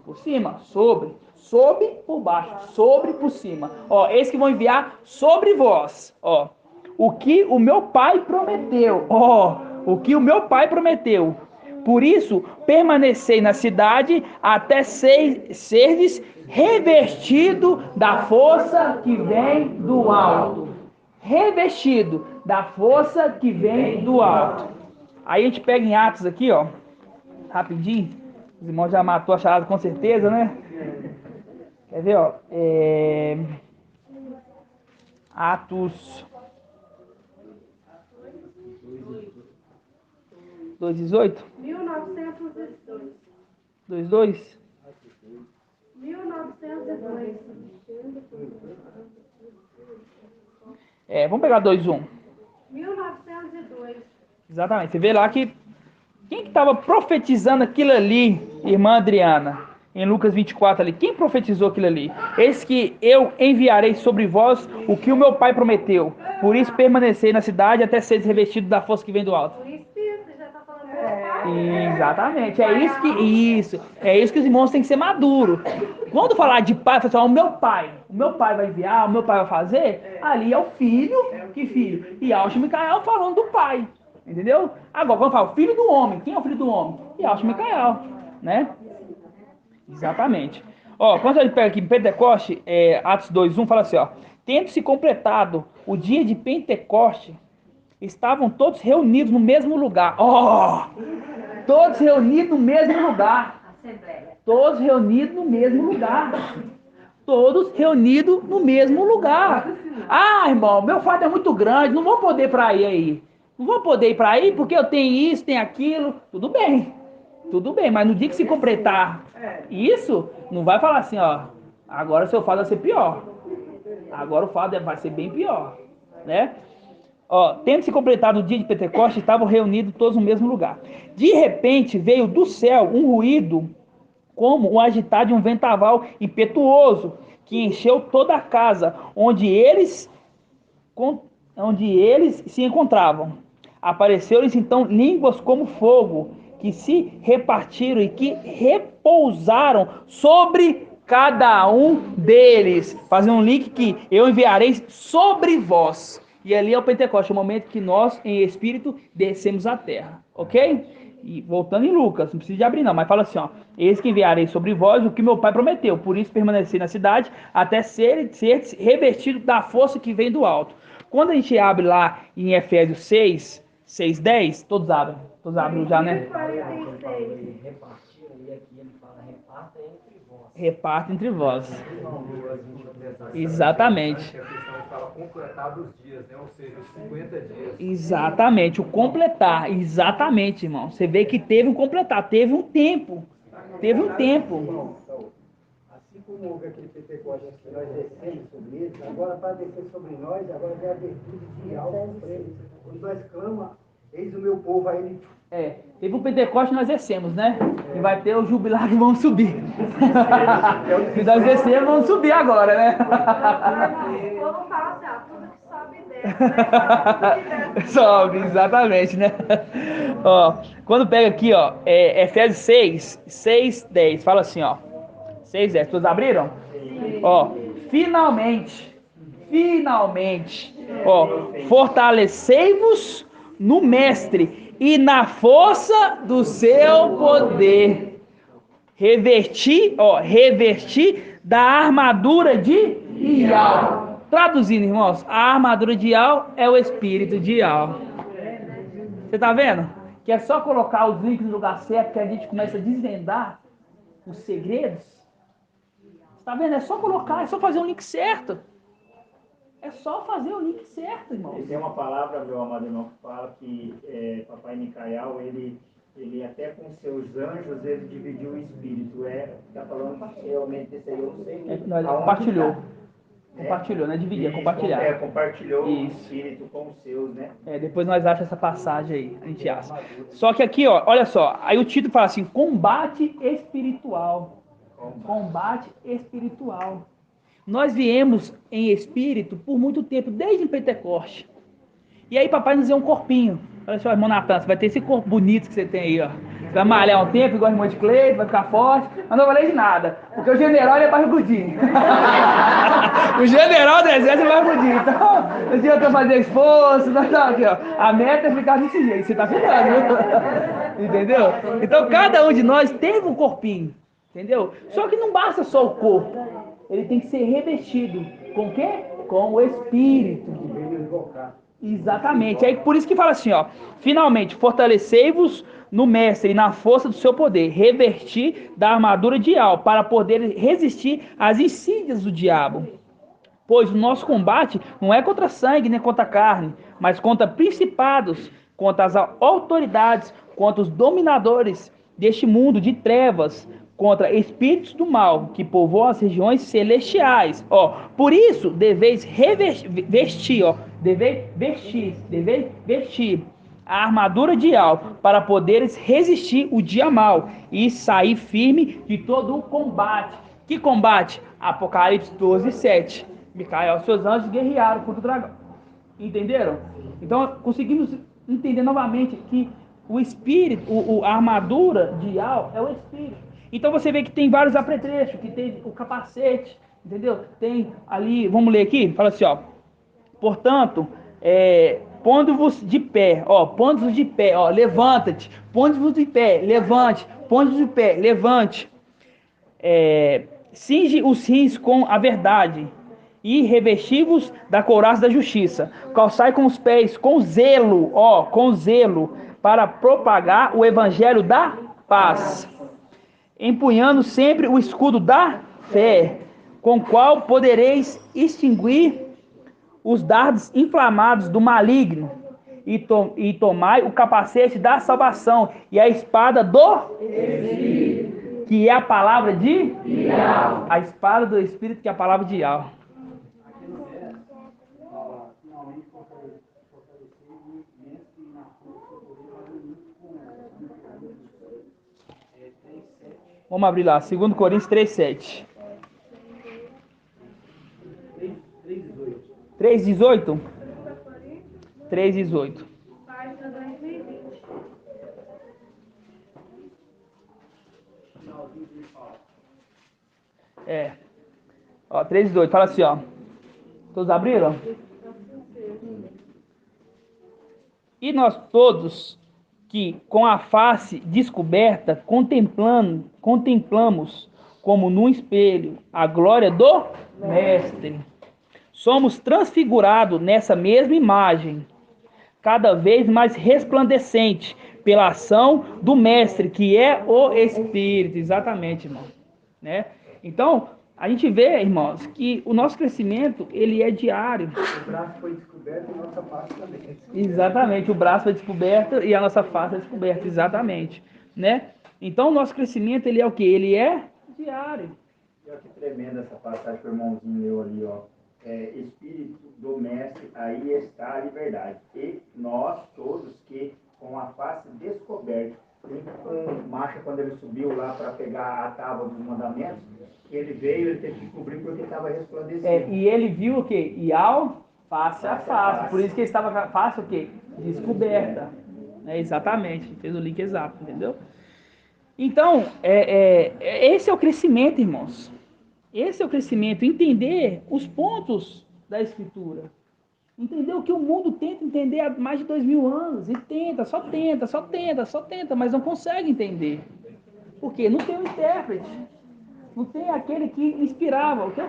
Por cima. Sobre. Sobre por baixo. Sobre por cima. Ó, eis que vão enviar sobre vós. Ó, o que o meu pai prometeu. Ó, o que o meu pai prometeu. Por isso, permanecei na cidade até serdes revestido da força que vem do alto. Revestido da força que vem do alto. Aí a gente pega em Atos aqui, ó, rapidinho. Os irmãos já matou a charada com certeza, né? Quer ver, ó? Atos 2:18? 1902. 2:2? 1902. Vamos pegar 2:1. 1902. Exatamente. Você vê lá que quem que estava profetizando aquilo ali, irmã Adriana? Em Lucas 24 ali. Quem profetizou aquilo ali? Eis que eu enviarei sobre vós o que o meu pai prometeu. Por isso permanecei na cidade até seres revestidos da força que vem do alto. O Espírito já está falando do pai. Exatamente. É isso que os irmãos têm que ser maduros. Quando falar de pai, fala assim, o meu pai vai enviar, o meu pai vai fazer, ali é o filho, que filho? Yahshua Micael falando do pai. Entendeu? Agora, quando fala o filho do homem, quem é o filho do homem? Yahshua Micael, né? Exatamente. Ó, quando a gente pega aqui em Pentecoste, Atos 2:1, fala assim, ó. Tendo se completado o dia de Pentecoste, estavam todos reunidos no mesmo lugar. Ó! Todos reunidos no mesmo lugar. Todos reunidos no mesmo lugar. Todos reunidos no mesmo lugar. Ah, irmão, meu fardo é muito grande, não vou poder ir para aí. Não vou poder ir para aí porque eu tenho isso, tenho aquilo. Tudo bem, mas no dia que se completar isso, não vai falar assim, ó, agora o seu fardo vai ser pior. Agora o fardo vai ser bem pior, né? Ó, tendo se completado o dia de Pentecostes, estavam reunidos todos no mesmo lugar. De repente veio do céu um ruído, como o agitar de um vendaval impetuoso, que encheu toda a casa onde eles se encontravam. Apareceram-lhes então línguas como fogo, que se repartiram e que repousaram sobre cada um deles. Fazendo um link que eu enviarei sobre vós. E ali é o Pentecostes, o momento que nós, em espírito, descemos à terra. Ok? E voltando em Lucas, não precisa de abrir não, mas fala assim, ó. Eis que enviarei sobre vós o que meu pai prometeu. Por isso permaneci na cidade, até ser revestido da força que vem do alto. Quando a gente abre lá em Efésios 6:10, todos abrem já, né? 46. Repartiram, e aqui ele fala, reparta entre vós. Reparta entre vós. Exatamente. A questão fala completar os dias, né? Ou seja, os 50 dias. Exatamente, o completar. Exatamente, irmão. Você vê que teve um completar, teve um tempo. Teve um tempo. Irmão, então, assim como houve aquele Pentecostes que nós descemos sobre eles, agora para descer sobre nós, agora vem a virtude de algo para eles. Quando nós clamamos, eis o meu povo, aí ele... Teve o Pentecostes nós descemos, né? E vai ter o jubilar que vamos subir. E nós descemos, vamos subir agora, né? O povo fala assim, ó, tudo que sobe e desce. Sobe, exatamente, né? Ó, quando pega aqui, ó, Efésios 6:10, fala assim, ó. 6:10, todos abriram? Ó, finalmente, ó, fortalecei-vos no Mestre e na força do seu poder. Revesti da armadura de Ial. Traduzindo, irmãos, a armadura de Ial é o espírito de Ial. Você tá vendo? Que é só colocar os links no lugar certo que a gente começa a desvendar os segredos. Você tá vendo? É só colocar, é só fazer o link certo. É só fazer o link certo, irmão. Tem uma palavra, meu amado irmão, que fala que Papai Micael, ele até com seus anjos, ele dividiu o espírito. Está falando realmente desse aí, eu não sei. Compartilhou. Compartilhou, né? Dividir, compartilhar. Compartilhou o espírito com os seus, né? Depois nós achamos essa passagem aí, a gente acha. Só que aqui, ó, olha só, aí o título fala assim, combate espiritual. Combate espiritual. Nós viemos em espírito por muito tempo, desde Pentecoste. E aí papai nos deu um corpinho. Olha só, irmão Natan, você vai ter esse corpo bonito que você tem aí, ó. Você vai malhar um tempo, igual o irmão de Cleito, vai ficar forte. Mas não falei de nada, porque o general ele é barrigudinho. O general do exército é barrigudinho. Então, não adianta fazer esforço, não, aqui, ó. A meta é ficar desse jeito, você tá ficando, viu? Entendeu? Então cada um de nós teve um corpinho, entendeu? Só que não basta só o corpo. Ele tem que ser revestido. Com o quê? Com o Espírito. Exatamente. Aí por isso que fala assim, ó. Finalmente, fortalecei-vos no mestre e na força do seu poder, revestir da armadura de alvo, para poder resistir às insídias do diabo. Pois o nosso combate não é contra sangue nem contra carne, mas contra principados, contra as autoridades, contra os dominadores deste mundo de trevas, contra espíritos do mal que povoam as regiões celestiais. Ó, por isso deveis vestir a armadura de alvo para poderes resistir o dia mal e sair firme de todo o combate. Que combate? Apocalipse 12, 7. Micael, seus anjos guerrearam contra o dragão. Entenderam? Então conseguimos entender novamente que o espírito, a armadura de alvo é o espírito. Então você vê que tem vários apetrechos, que tem o capacete, entendeu? Tem ali, vamos ler aqui, fala assim, ó. Portanto, pondo-vos de pé, levanta-te, pondo-vos de pé, levante, pondo-vos de pé, levante. Cinge os rins com a verdade e revesti-vos da couraça da justiça. Calçai com os pés, com zelo, para propagar o evangelho da paz. Empunhando sempre o escudo da fé, com o qual podereis extinguir os dardos inflamados do maligno, e tomai o capacete da salvação e a espada do Espírito, que é a palavra de Ial. A espada do Espírito, que é a palavra de Ial. Vamos abrir lá, 2 Coríntios 3:7. 3:18? 3:18. Página 2020. Ó, 3:18, fala assim, ó. Todos abriram? E nós todos que com a face descoberta contemplamos como num espelho a glória do Mestre. Somos transfigurados nessa mesma imagem, cada vez mais resplandecente pela ação do Mestre, que é o Espírito. Exatamente, irmão. Né? Então, a gente vê, irmãos, que o nosso crescimento, ele é diário. O braço foi descoberto e a nossa face também. Exatamente, o braço foi descoberto e a nossa face é descoberta, exatamente. Né? Então, o nosso crescimento, ele é o quê? Ele é diário. E olha que tremenda essa passagem que o irmãozinho leu ali, ó. Espírito do Mestre, aí está a liberdade. E nós todos que com a face descoberta, com Marcha, quando ele subiu lá para pegar a tábua dos mandamentos, ele veio, ele teve que cobrir porque estava resplandecendo. E ele viu o quê? Ial face a face. Por isso que ele estava com a face o quê? Descoberta. Exatamente, fez o link exato, entendeu? Então, esse é o crescimento, irmãos. Esse é o crescimento, entender os pontos da Escritura. Entender o que o mundo tenta entender há mais de 2000 anos. E só tenta, mas não consegue entender. Por quê? Não tem um intérprete. Não tem aquele que inspirava. O quê?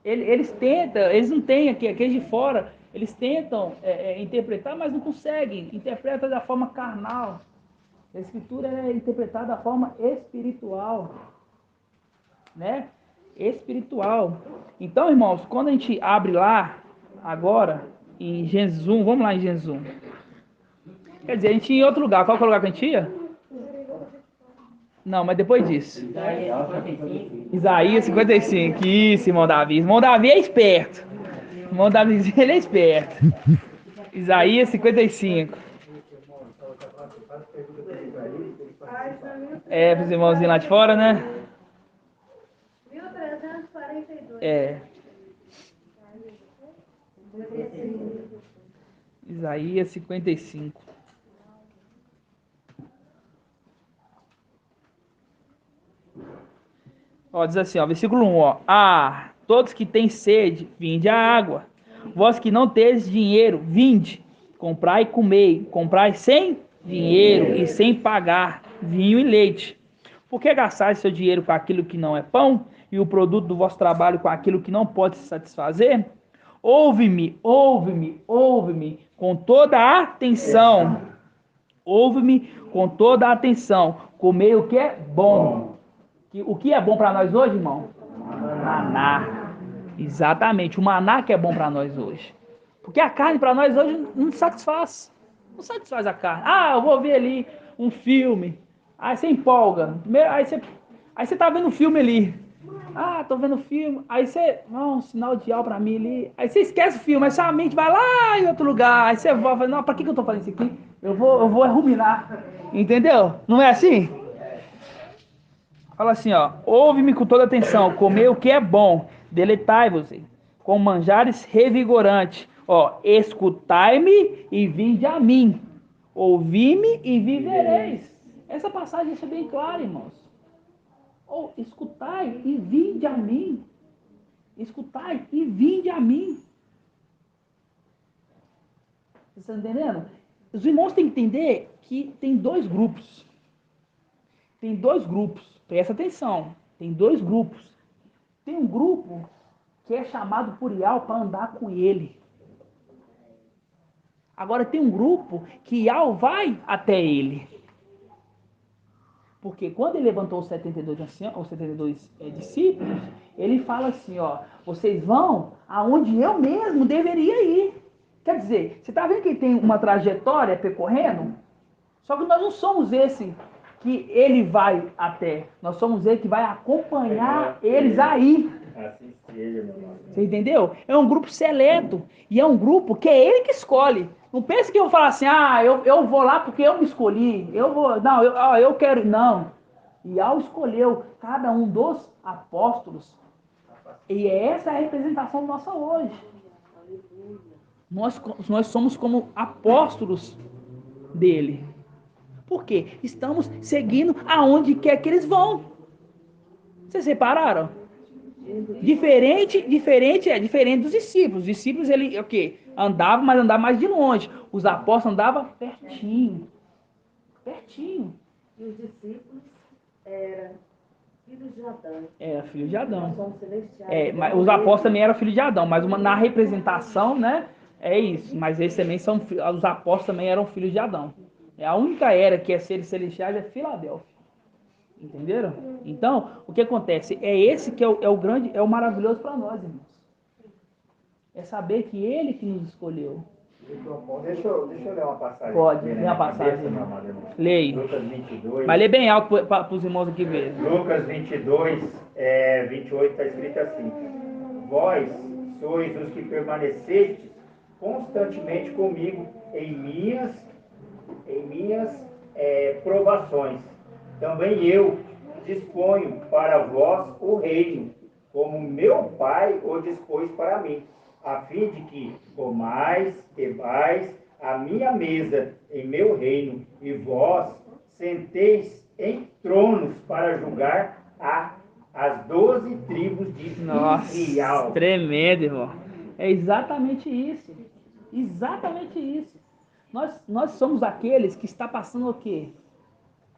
Eles tentam, eles não têm aqui, aqueles de fora, eles tentam interpretar, mas não conseguem. Interpreta da forma carnal. A Escritura é interpretada da forma espiritual, né? Espiritual. Então, irmãos, quando a gente abre lá, agora, em Gênesis 1, vamos lá em Gênesis 1. Quer dizer, a gente ia em outro lugar. Qual que é o lugar que a gente ia? Não, mas depois disso. Isaías 55. Isso, irmão Davi. Irmão Davi é esperto. Irmão Davi, ele é esperto. Isaías 55. Para os irmãozinhos lá de fora, né? 242. É. Isaías 55. Ó, diz assim, ó, versículo 1, ó. Ah, todos que têm sede, vinde à água. Vós que não tendes dinheiro, vinde, comprai e comei. Comprai sem dinheiro e sem pagar vinho e leite. Por que gastar seu dinheiro com aquilo que não é pão e o produto do vosso trabalho com aquilo que não pode se satisfazer? Ouve-me, ouve-me, ouve-me com toda a atenção. Ouve-me com toda a atenção. Comei o que é bom. O que é bom para nós hoje, irmão? Maná. Exatamente, o maná que é bom para nós hoje. Porque a carne para nós hoje não satisfaz. Não satisfaz a carne. Ah, eu vou ver ali um filme. Aí você empolga. Aí você tá vendo um filme ali. Ah, tô vendo filme. Aí você, um sinal de algo para mim ali. Aí você esquece o filme, aí sua mente vai lá em outro lugar. Aí você volta, não, para que eu tô fazendo isso aqui? Eu vou ruminar. Entendeu? Não é assim? Fala assim, ó. Ouve-me com toda atenção. Comer o que é bom. Deleitai-vos com manjares revigorantes. Ó, escutai-me e vinde a mim. Ouvi-me e vivereis. Essa passagem deixa bem clara, irmãos. Ou escutai e vinde a mim. Escutai e vinde a mim. Vocês estão entendendo? Os irmãos têm que entender que tem dois grupos. Tem dois grupos. Presta atenção. Tem dois grupos. Tem um grupo que é chamado por Ial para andar com ele. Agora tem um grupo que Ial vai até ele. Porque quando ele levantou os 72 discípulos, ele fala assim, ó, vocês vão aonde eu mesmo deveria ir. Quer dizer, você está vendo que tem uma trajetória percorrendo? Só que nós não somos esse que ele vai até. Nós somos ele que vai acompanhar eles aí. Assim seja, meu irmão. Você entendeu? É um grupo seleto. E é um grupo que é ele que escolhe. Não pense que eu vou falar assim, eu vou lá porque eu me escolhi. Eu quero. Não. Ial escolheu cada um dos apóstolos. E essa é a representação nossa hoje. Nós somos como apóstolos dele. Por quê? Estamos seguindo aonde quer que eles vão. Vocês repararam? Diferente dos discípulos. Os discípulos, ele, o quê? Andavam, mas andavam mais de longe. Os apóstolos andavam pertinho. Pertinho. E os discípulos eram filhos de Adão. Era filho de Adão. Nós somos celestiais. Mas os apóstolos também eram filhos de Adão, mas na representação, né? É isso. Mas eles também os apóstolos também eram filhos de Adão. A única era que é seres celestiais é Filadélfia. Entenderam? Então, o que acontece? É esse que é o grande, é o maravilhoso para nós, irmãos. É saber que ele que nos escolheu. Deixa eu ler uma passagem. Pode, aqui, lê a passagem. Cabeça, meu amado irmão. Leia. Lucas 22. Mas lê bem alto para os irmãos aqui verem. Lucas 22, 28 está escrito assim: Vós sois os que permanecestes constantemente comigo em minhas provações. Também eu disponho para vós o reino, como meu Pai o dispôs para mim, a fim de que comais, bebais a minha mesa em meu reino, e vós senteis em tronos para julgar as 12 tribos de Israel. Nossa, tremendo, irmão. É exatamente isso. Exatamente isso. Nós somos aqueles que está passando o quê?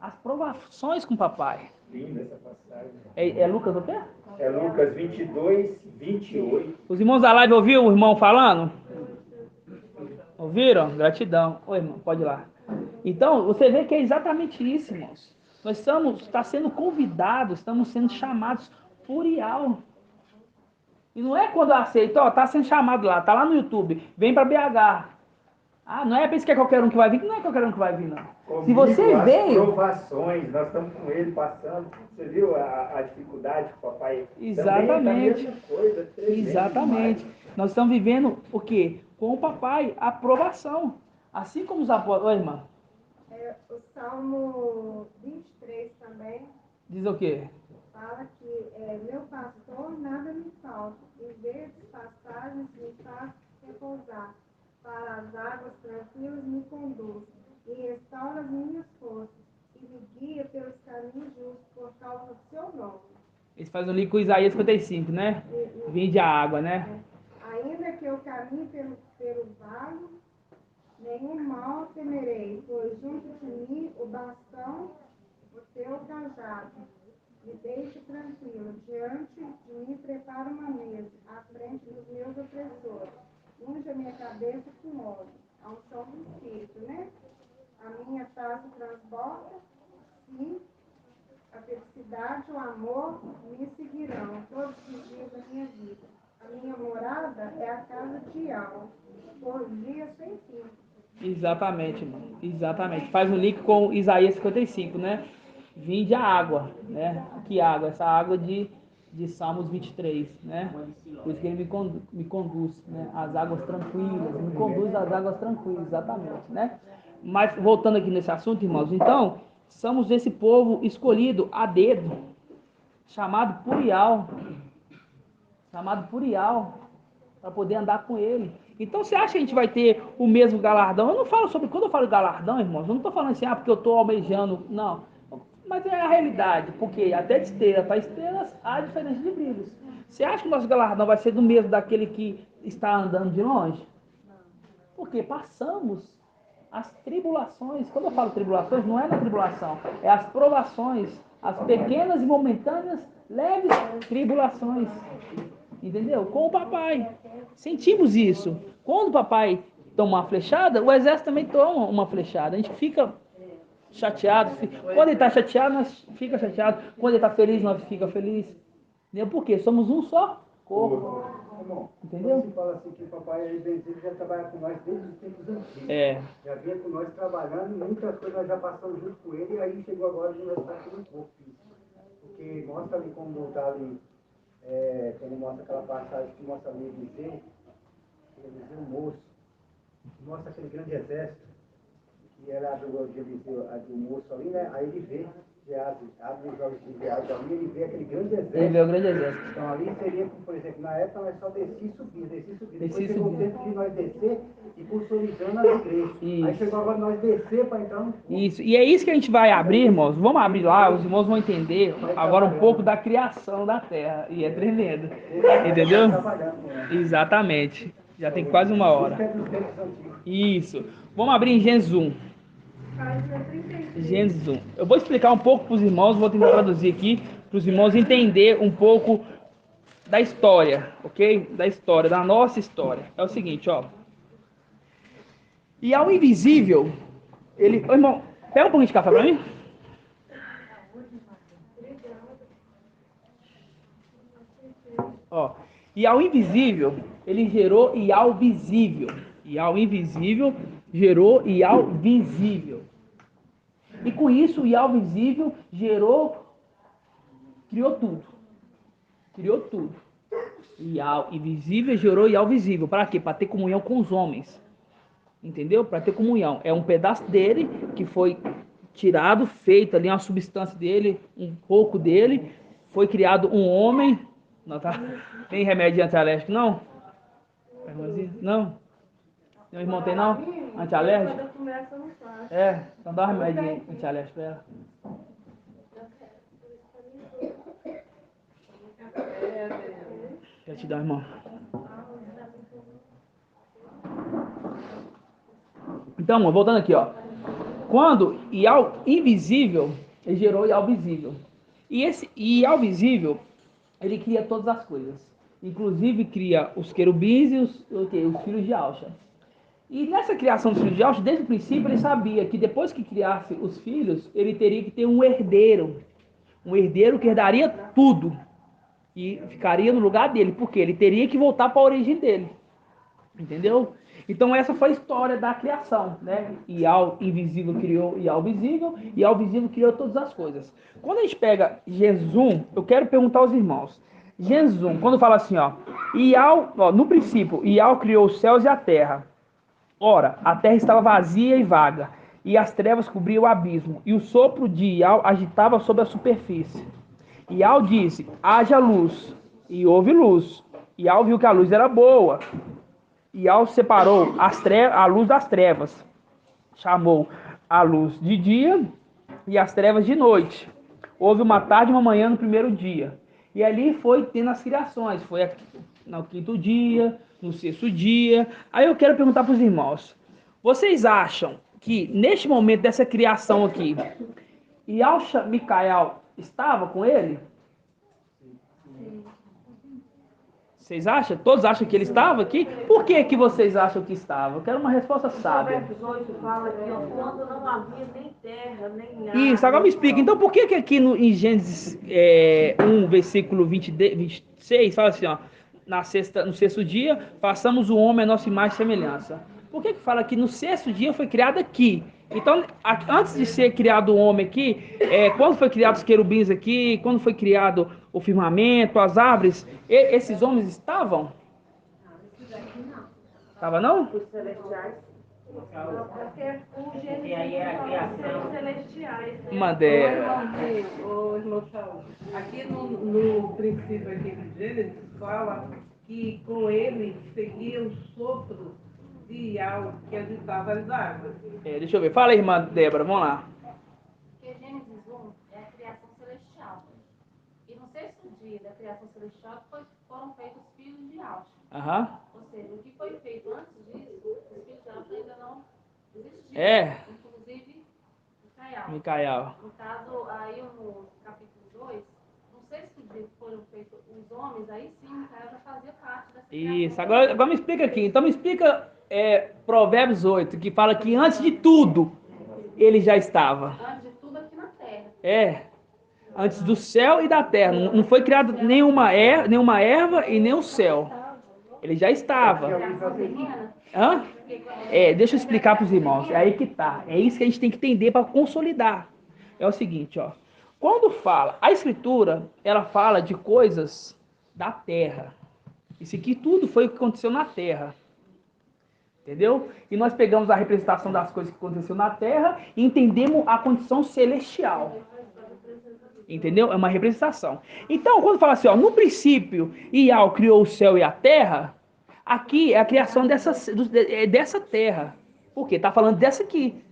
As provações com o papai. Linda essa passagem. É Lucas o quê? É Lucas 22, 28. Os irmãos da live ouviram o irmão falando? Ouviram? Gratidão. Oi, irmão, pode ir lá. Então, você vê que é exatamente isso, irmãos. Nós estamos sendo convidados, estamos sendo chamados por Ial. E não é quando eu aceito, tá sendo chamado lá, tá lá no YouTube, vem para BH. Não é pensar que é qualquer um que vai vir, não é qualquer um que vai vir, não. Comigo, Se você veio... As provações, nós estamos com ele passando. Você viu a dificuldade que o papai... Exatamente. Também é a mesma coisa, Exatamente. demais. Nós estamos vivendo o quê? Com o papai, a aprovação. Assim como os apóstolos... Oi, irmã. O Salmo 23 também Diz o quê? fala fala que meu pastor nada me falta, em verdes pastagens me faz repousar, para as águas tranquilas me conduz, e restaura as minhas forças, e me guia pelos caminhos justos por causa do seu nome. Eles fazem o link com Isaías 55, né? Vinde a água, né? Ainda que eu caminhe pelo vale, nenhum mal temerei, pois junto de mim o bastão, o teu cajado, me deixe tranquilo, diante de mim prepara uma mesa, à frente dos meus opressores, unge a minha cabeça com óleo, a unção do Espírito, né? A minha taça transborda, sim, a felicidade e o amor me seguirão todos os dias da minha vida. A minha morada é a casa de Yahweh, por dia sem fim. Exatamente, irmão. Exatamente. Faz um link com Isaías 55, né? Vinde a água, né? Que água? Essa água de Salmos 23, né? Por isso que ele me conduz, né? As águas tranquilas, me conduz às águas tranquilas, exatamente, né? Mas voltando aqui nesse assunto, irmãos, então, somos esse povo escolhido a dedo, chamado por Yahweh, para poder andar com ele. Então, você acha que a gente vai ter o mesmo galardão? Eu não falo sobre, quando eu falo galardão, irmãos, eu não estou falando assim, porque eu estou almejando, não. Mas é a realidade, porque até de esteira para estrelas há diferença de brilhos. Você acha que o nosso galardão vai ser do mesmo daquele que está andando de longe? Porque passamos as tribulações. Quando eu falo tribulações, não é na tribulação, é as provações, as pequenas e momentâneas, leves tribulações. Entendeu? Com o papai. Sentimos isso. Quando o papai toma uma flechada, o exército também toma uma flechada. A gente fica chateado. Quando ele está chateado, nós fica chateado. Quando ele está feliz, nós fica feliz. Entendeu? Por quê? Somos um só corpo. Irmão, entendeu? Você fala assim que o papai ele já trabalha com nós desde os tempos antigos. Já vinha com nós trabalhando, muitas coisas nós já passamos junto com ele, e aí chegou agora de nós estar aqui um pouco. Porque mostra ali como está ali. Quando mostra aquela passagem que mostra ali Eliseu moço, mostra aquele grande exército, que era de Eliseu, do moço ali, né? Aí ele vê, abre os olhos de Geazi ali, ele vê aquele grande exército. Ele vê o grande exército. Então ali seria, por exemplo, na época nós só descia e subia. Depois chegou o tempo de nós descer e consolidando as igrejas. Isso. Aí chegou agora nós descer para entrar no... Isso, e é isso que a gente vai abrir, irmãos. Vamos abrir lá, os irmãos vão entender agora um pouco da criação da terra. E é tremendo. Entendeu? Exatamente. Já tem quase uma hora. Isso. Vamos abrir em Gênesis 1. Gênesis 1. Eu vou explicar um pouco para os irmãos, vou tentar traduzir aqui, para os irmãos entender um pouco da história, ok? Da história, da nossa história. É o seguinte, ó. E ao invisível, ele... Ô, irmão, pega um pouquinho de café para mim. Ó. E ao invisível, ele gerou e ao visível. E ao invisível, gerou e ao visível. E com isso, o Yahweh visível criou tudo. Criou tudo. Yahweh invisível gerou Yahweh visível. Para quê? Para ter comunhão com os homens. Entendeu? Para ter comunhão. É um pedaço dele que foi tirado, feito ali uma substância dele, um pouco dele. Foi criado um homem. Não, tá? Tem remédio antialérgico, não? Não? Meu irmão tem não? Antialérgico? Então dá um remédio antialérgico pra ela. Deixa eu te dar, irmão. Então, amor, voltando aqui, ó. Quando Yahweh invisível, ele gerou Yahweh visível. E esse Yahweh visível, ele cria todas as coisas. Inclusive cria os querubins e os filhos de Alxa. E nessa criação dos filhos de Alxa, desde o princípio, ele sabia que depois que criasse os filhos, ele teria que ter um herdeiro. Um herdeiro que herdaria tudo. E ficaria no lugar dele. Porque ele teria que voltar para a origem dele. Entendeu? Então essa foi a história da criação, né? Yahweh invisível criou Yahweh visível, e Yahweh visível criou todas as coisas. Quando a gente pega Gênesis 1, eu quero perguntar aos irmãos. Gênesis 1, quando fala assim, ó, no princípio, Yahweh criou os céus e a terra. Ora, a terra estava vazia e vaga, e as trevas cobriam o abismo, e o sopro de Yahweh agitava sobre a superfície. Yau disse, haja luz, e houve luz. Yau viu que a luz era boa. Yau separou a luz das trevas. Chamou a luz de dia e as trevas de noite. Houve uma tarde e uma manhã no primeiro dia. E ali foi tendo as criações. Foi no quinto dia, no sexto dia. Aí eu quero perguntar para os irmãos. Vocês acham que neste momento dessa criação aqui, Yahshua Micael estava com ele? Vocês acham? Todos acham que ele estava aqui? Por que vocês acham que estava? Eu quero uma resposta sábia. Fala aqui, ó, quando não havia nem terra, nem ar. Isso, agora me explica. Então, por que aqui em Gênesis 1, versículo 26, fala assim, ó, no sexto dia, façamos o homem a nossa imagem e semelhança? Por que fala que no sexto dia foi criado aqui? Então, antes de ser criado o homem aqui, quando foi criado os querubins aqui, quando foi criado o firmamento, as árvores, esses homens estavam? Estava não? Os celestiais. Porque o Gênesis fala celestiais. Madeira. Aqui no princípio aqui de Gênesis fala que com ele seguia o sopro de algo que agitava as águas. Deixa eu ver. Fala aí, irmã Débora, vamos lá. Porque Gênesis 1 é a criação celestial. E no sexto dia da criação celestial foram feitos os filhos de Yahshua. Ou seja, o que foi feito antes disso, os filhos de Yahshua ainda não existiam. Inclusive, Micael. No caso, aí no capítulo 2, no sexto dia que foram feitos os homens, aí sim, Micael já fazia parte dessa criação. Isso, agora me explica aqui. Então me explica Provérbios 8, que fala que antes de tudo, ele já estava. Antes de tudo aqui na terra. Antes do céu e da terra. Não foi criado nenhuma erva e nem o céu. Ele já estava. Deixa eu explicar para os irmãos. É aí que tá. É isso que a gente tem que entender para consolidar. É o seguinte, ó. Quando fala, a Escritura, ela fala de coisas da terra. Isso aqui tudo foi o que aconteceu na terra. Entendeu? E nós pegamos a representação das coisas que aconteceu na terra e entendemos a condição celestial. Entendeu? É uma representação. Então, quando fala assim, ó, no princípio, Iau criou o céu e a terra, aqui é a criação dessa terra. Por quê? Está falando dessa aqui.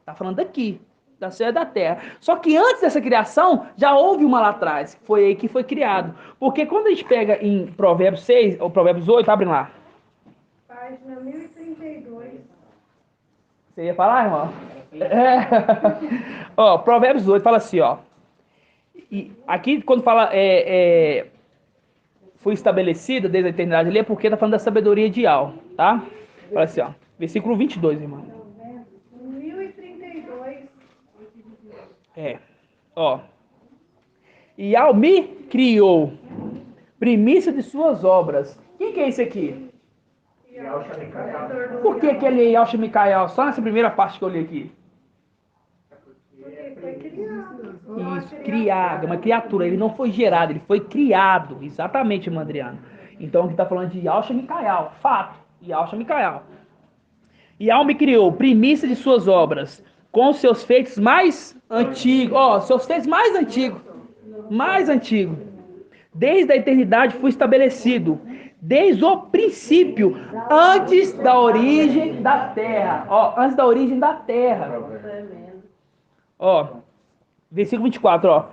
Está falando daqui, da céu e da terra. Só que antes dessa criação, já houve uma lá atrás. Foi aí que foi criado. Porque quando a gente pega em Provérbios 6, ou Provérbios 8, abre lá. Página 1032. Você ia falar, irmão? Ó, Provérbios 8 fala assim, ó. E aqui, quando fala foi estabelecida desde a eternidade ali, é porque está falando da sabedoria de Iau, tá? Fala assim, ó. Versículo 22, irmão. 1032. Ó. Iau me criou, primícia de suas obras. Quem que é esse aqui? Por que ele é Yahshua Micael? Só nessa primeira parte que eu li aqui. Porque foi criado. Isso, criado, uma criatura. Ele não foi gerado, ele foi criado. Exatamente, irmão Adriano. Então aqui está falando de Yahshua Micael. Fato. Yahshua Micael. Iau me criou, primícia de suas obras, com os seus feitos mais antigos. Ó, seus feitos mais antigos. Mais antigos. Desde a eternidade foi estabelecido. Desde o princípio, antes da origem da terra. Ó, antes da origem da terra. Ó, versículo 24, ó.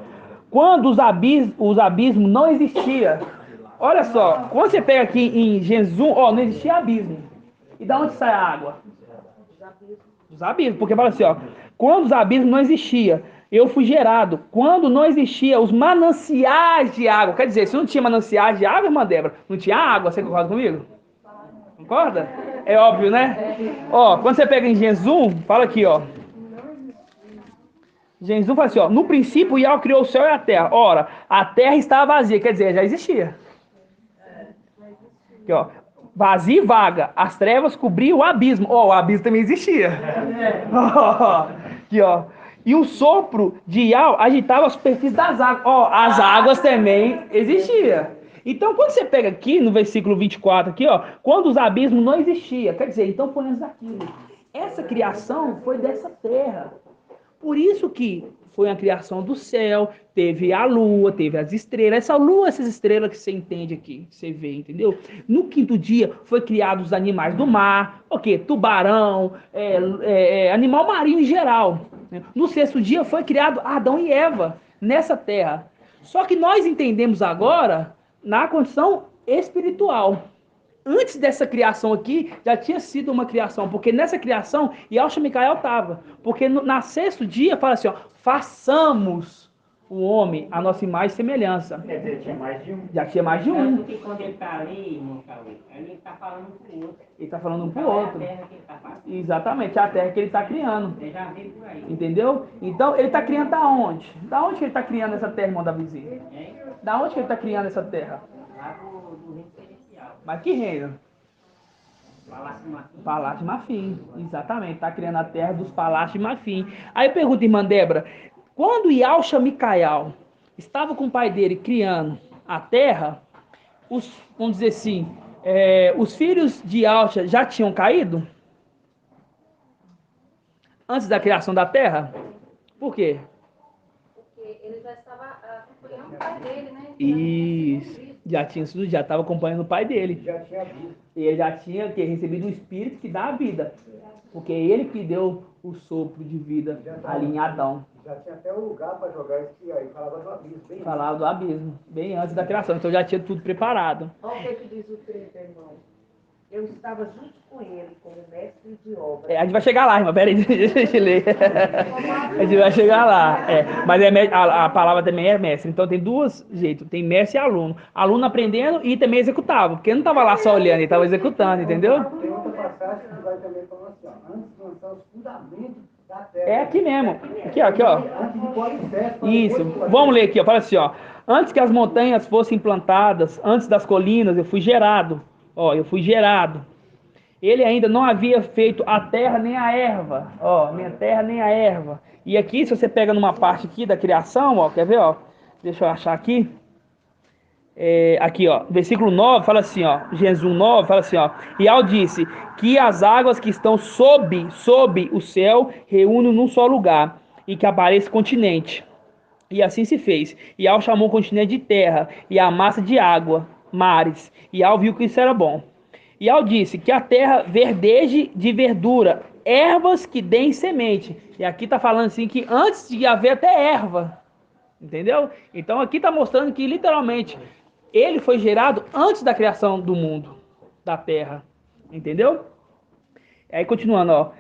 Quando os abismos não existiam. Olha só, quando você pega aqui em Gênesis 1, ó, não existia abismo. E da onde sai a água? Dos abismos, porque fala assim, ó. Quando os abismos não existiam, eu fui gerado. Quando não existia os mananciais de água. Quer dizer, se não tinha mananciais de água, irmã Débora, não tinha água. Você concorda comigo? Concorda? É óbvio, né? Ó, quando você pega em Gênesis 1, fala aqui, ó. Gênesis 1 fala assim, ó. No princípio, Iau criou o céu e a terra. Ora, a terra estava vazia. Quer dizer, já existia. Aqui, ó. Vazia e vaga. As trevas cobriam o abismo. Ó, o abismo também existia. Ó, aqui, ó. E o sopro de Iau agitava a superfície das águas. Ó, as águas também existiam. Então, quando você pega aqui no versículo 24, aqui, ó, quando os abismos não existiam, quer dizer, então foi antes daquilo. Essa criação foi dessa terra. Por isso que foi a criação do céu, teve a lua, teve as estrelas. Essa lua, essas estrelas que você entende aqui, que você vê, entendeu? No quinto dia foi criado os animais do mar, o quê? Tubarão, animal marinho em geral. No sexto dia foi criado Adão e Eva nessa terra. Só que nós entendemos agora na condição espiritual. Antes dessa criação aqui, já tinha sido uma criação, porque nessa criação, Yahushua Micael estava. Porque na sexto dia, fala assim, ó, façamos o homem a nossa imagem e semelhança. Quer dizer, tinha mais de um. Já tinha mais de um. Porque quando ele está ali, irmão Cauê, ele está falando um pro outro. Ele está falando um pro outro. É a terra que ele está fazendo. Exatamente, é a terra que ele está criando. Ele já veio por aí. Entendeu? Então, ele está criando da onde? Da onde que ele está criando essa terra, irmão Davizinho? Da onde que ele está criando essa terra? Lá do reino celestial. Mas que reino? Palácio de Marfim. Palácio de Marfim, exatamente. Está criando a terra dos Palácios de Marfim. Aí pergunta, irmã Débora, quando Yahushua Micael estava com o pai dele criando a terra, vamos dizer assim, os filhos de Yahushua já tinham caído? Antes da criação da terra? Por quê? Porque ele já estava acompanhando o pai dele, né? Isso. Já estava acompanhando o pai dele. Já tinha visto. E ele já tinha recebido um espírito que dá a vida. Porque ele que deu o sopro de vida ali em Adão. Já tinha até um lugar para jogar esse aí. Falava do abismo. Bem Falava do abismo, bem antes da criação. Então já tinha tudo preparado. Olha o que diz o 30, irmão. Eu estava junto com ele, como mestre de obra. A gente vai chegar lá, irmã. Peraí, deixa eu ler. A gente vai chegar lá. Mas a palavra também é mestre. Então tem dois jeitos. Tem mestre e aluno. Aluno aprendendo e também executava. Porque não estava lá só olhando, ele estava executando, entendeu? Tem outra passagem que vai também falando assim, ó, antes de lançar os fundamentos da terra. É aqui mesmo. Aqui, ó. Antes de pôr alicerce, Isso. Vamos ler aqui, ó. Fala assim, ó. Antes que as montanhas fossem plantadas, antes das colinas, eu fui gerado. Ó, eu fui gerado. Ele ainda não havia feito a terra nem a erva. Ó, nem a terra nem a erva. E aqui, se você pega numa parte aqui da criação, ó, quer ver, ó? Deixa eu achar aqui. Aqui, ó, versículo 9, fala assim, ó. Gênesis 1:9, fala assim, ó. E Al disse que as águas que estão sob o céu reúnem num só lugar e que apareça continente. E assim se fez. E Al chamou o continente de terra e a massa de água, mares. E Al viu que isso era bom. E Al disse que a terra verdeje de verdura, ervas que deem semente. E aqui está falando assim que antes de haver até erva. Entendeu? Então aqui está mostrando que literalmente ele foi gerado antes da criação do mundo, da terra. Entendeu? Aí continuando, ó.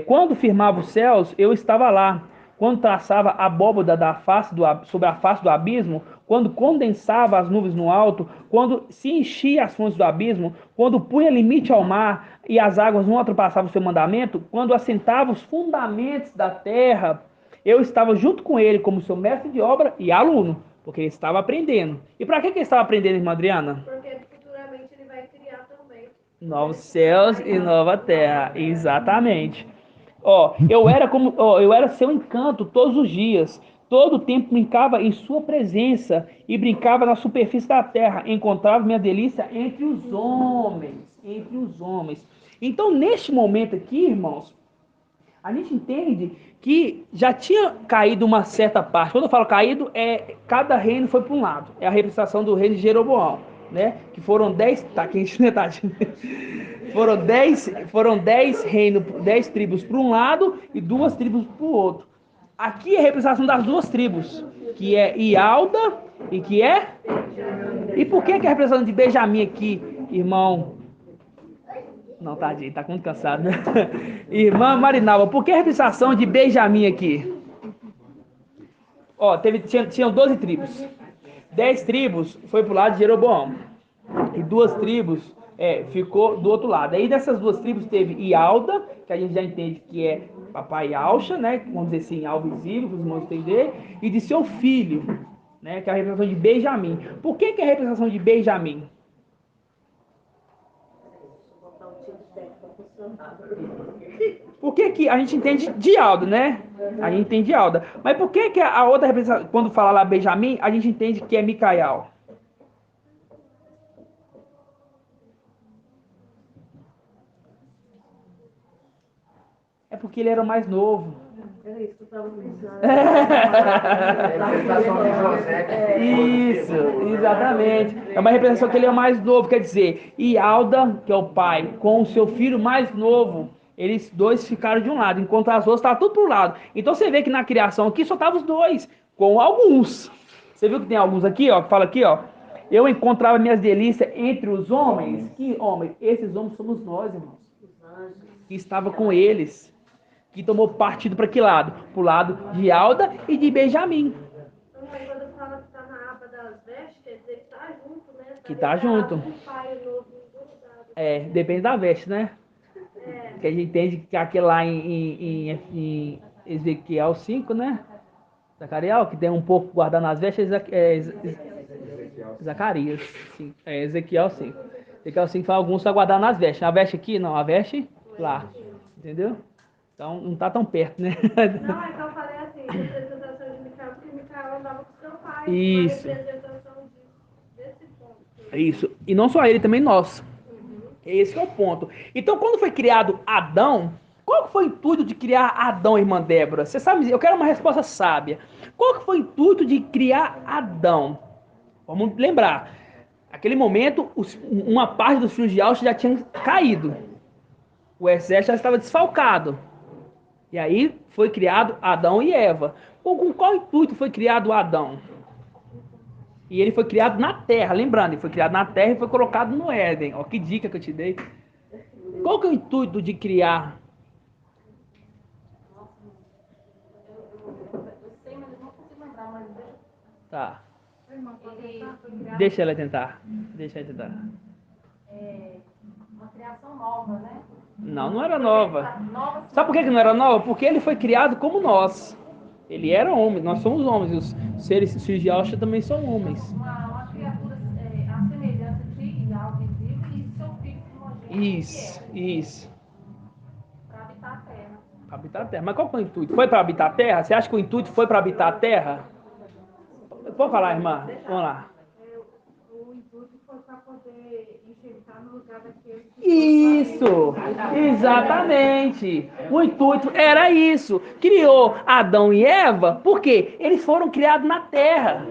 Quando firmava os céus, eu estava lá. Quando traçava a abóboda sobre a face do abismo, quando condensava as nuvens no alto, quando se enchia as fontes do abismo, quando punha limite ao mar e as águas não ultrapassavam o seu mandamento, quando assentava os fundamentos da terra, eu estava junto com ele como seu mestre de obra e aluno, porque ele estava aprendendo. E para que ele estava aprendendo, irmã Adriana? Porque futuramente ele vai criar também. Novos céus e nova terra, exatamente. Eu era seu encanto todos os dias. Todo o tempo brincava em sua presença e brincava na superfície da terra. Encontrava minha delícia entre os homens. Entre os homens. Então, neste momento aqui, irmãos, a gente entende que já tinha caído uma certa parte. Quando eu falo caído, cada reino foi para um lado. É a representação do reino de Jeroboão, né? Que foram 10... Tá quente, né, Tati? Foram 10 reinos, 10 tribos para um lado e 2 tribos para o outro. Aqui é a representação das 2 tribos, que é Ialda e que é... E por que é a representação de Benjamim aqui, irmão? Não, tadinho, tá muito cansado, né? Irmã Marinalva, por que a representação de Benjamim aqui? Tinham 12 tribos. 10 tribos foi pro lado de Jeroboão. E 2 tribos ficou do outro lado. Aí dessas 2 tribos teve Ialda, que a gente já entende que é papai Yahushua, né? Vamos dizer assim, algo visível, que os irmãos entender. E de seu filho, né? Que é a representação de Benjamim. Por que é a representação de Benjamim? Por que a gente entende de Alda, né? A gente entende de Alda. Mas por que a outra representação, quando fala lá Benjamim, a gente entende que é Micael? É porque ele era o mais novo. Era isso que eu estava pensando. Isso, exatamente. É uma representação que ele é o mais novo, quer dizer, Ialda, que é o pai, com o seu filho mais novo, eles dois ficaram de um lado, enquanto as outras estavam tudo pro lado. Então você vê que na criação aqui só estavam os dois, com alguns. Você viu que tem alguns aqui, ó, que fala aqui, ó. Eu encontrava minhas delícias entre os homens. Que homem? Esses homens somos nós, irmãos. Que estava com eles. Que tomou partido para que lado? Pro lado de Alda e de Benjamim. Então, aí quando fala que está na aba das vestes, quer dizer que está junto, né? Que tá junto. Depende da veste, né? Que a gente entende que aquele lá em Ezequiel 5, né? Zacariel, que tem um pouco guardado nas vestes, Zacarias. Sim. Ezequiel 5. Ezequiel 5 fala alguns para guardar nas vestes. A veste aqui, não, a veste lá. Entendeu? Então não tá tão perto, né? Não, é que eu falei assim, representação de Micael, porque Micael andava com seu pai. Isso. Uma representação desse ponto. Isso. E não só ele, também nós. Esse é o ponto. Então, quando foi criado Adão, qual que foi o intuito de criar Adão, irmã Débora? Você sabe, eu quero uma resposta sábia. Qual que foi o intuito de criar Adão? Vamos lembrar. Naquele momento, uma parte dos filhos de Alce já tinha caído. O exército já estava desfalcado. E aí foi criado Adão e Eva. Com qual intuito foi criado Adão? E ele foi criado na terra, lembrando, ele foi criado na terra e foi colocado no Éden. Ó, que dica que eu te dei. Qual que é o intuito de criar? Eu sei, mas eu não consigo lembrar, mas Tá. Deixa ela tentar. uma criação nova, né? Não era nova. Sabe por que não era nova? Porque ele foi criado como nós. Ele era homem, nós somos homens. Os seres filhos de Alcha também são homens. Uma criatura à semelhança de algo visível e seu filho primogênito. Isso. Para habitar a terra. Para habitar a terra. Mas qual foi o intuito? Foi para habitar a terra? Você acha que o intuito foi para habitar a terra? Pode falar, irmã. Vamos lá. O intuito foi para poder enxertar no lugar daquele que... Isso, exatamente. O intuito era isso. Criou Adão e Eva, porque eles foram criados na terra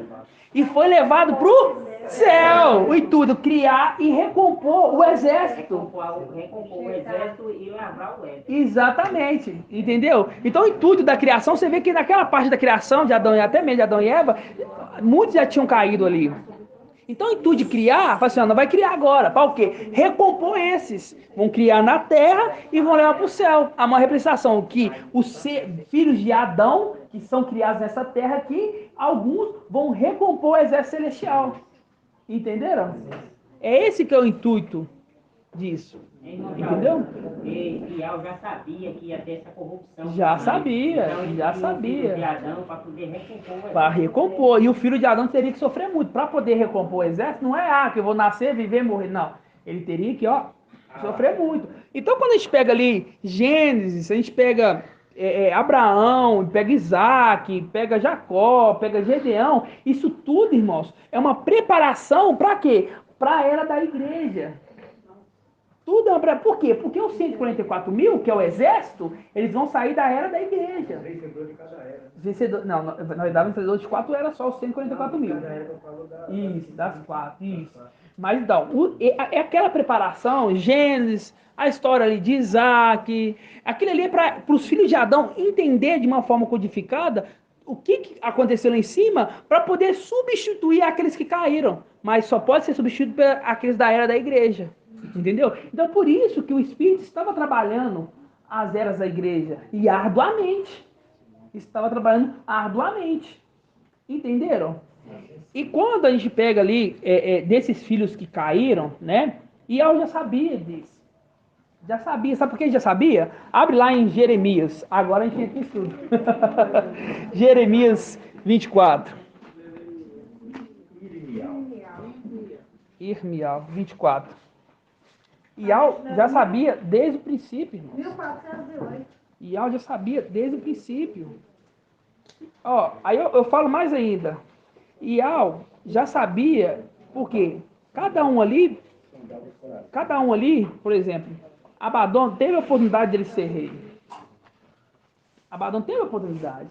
e foi levado para o céu. O intuito criar e recompor o exército. Recompor o exército e lavrar o Éden. Exatamente, entendeu? Então o intuito da criação, você vê que naquela parte da criação de Adão e até mesmo de Adão e Eva, muitos já tinham caído ali. Então, o intuito de criar, fala assim, não vai criar agora. Para o quê? Recompor esses. Vão criar na terra e vão levar para o céu. Há uma representação que os filhos de Adão, que são criados nessa terra aqui, alguns vão recompor o exército celestial. Entenderam? É esse que é o intuito disso. Entendeu? Porque Bial já sabia que ia ter essa corrupção. Já sabia. Para poder recompor. Para recompor. E o filho de Adão teria que sofrer muito. Para poder recompor o exército, não é que eu vou nascer, viver, morrer. Não. Ele teria que, sofrer muito. Então, quando a gente pega ali Gênesis, a gente pega Abraão, pega Isaac, pega Jacó, pega Gedeão, isso tudo, irmãos, é uma preparação para quê? Para a era da igreja. Tudo é uma... Por quê? Porque os 144 mil, que é o exército, eles vão sair da era da igreja. Vencedor de cada era. Vencedor, não, na verdade, vencedor de 4 era só os 144 mil. Isso, das 4, isso. Mas então, é aquela preparação, Gênesis, a história ali de Isaac, aquilo ali é para os filhos de Adão entender de uma forma codificada o que aconteceu lá em cima para poder substituir aqueles que caíram. Mas só pode ser substituído por aqueles da era da igreja. Entendeu? Então, por isso que o Espírito estava trabalhando as eras da igreja. E arduamente. Estava trabalhando arduamente. Entenderam? E quando a gente pega ali, desses filhos que caíram, né? E eu já sabia disso. Já sabia. Sabe por que já sabia? Abre lá em Jeremias. Agora a gente entra em tudo. Jeremias 24. Irmial 24. Ial já sabia desde o princípio, irmãos. 1408. Ial já sabia desde o princípio. Aí eu falo mais ainda. Ial já sabia, porque cada um ali, por exemplo, Abadom teve a oportunidade de ele ser rei. Abadão teve a oportunidade.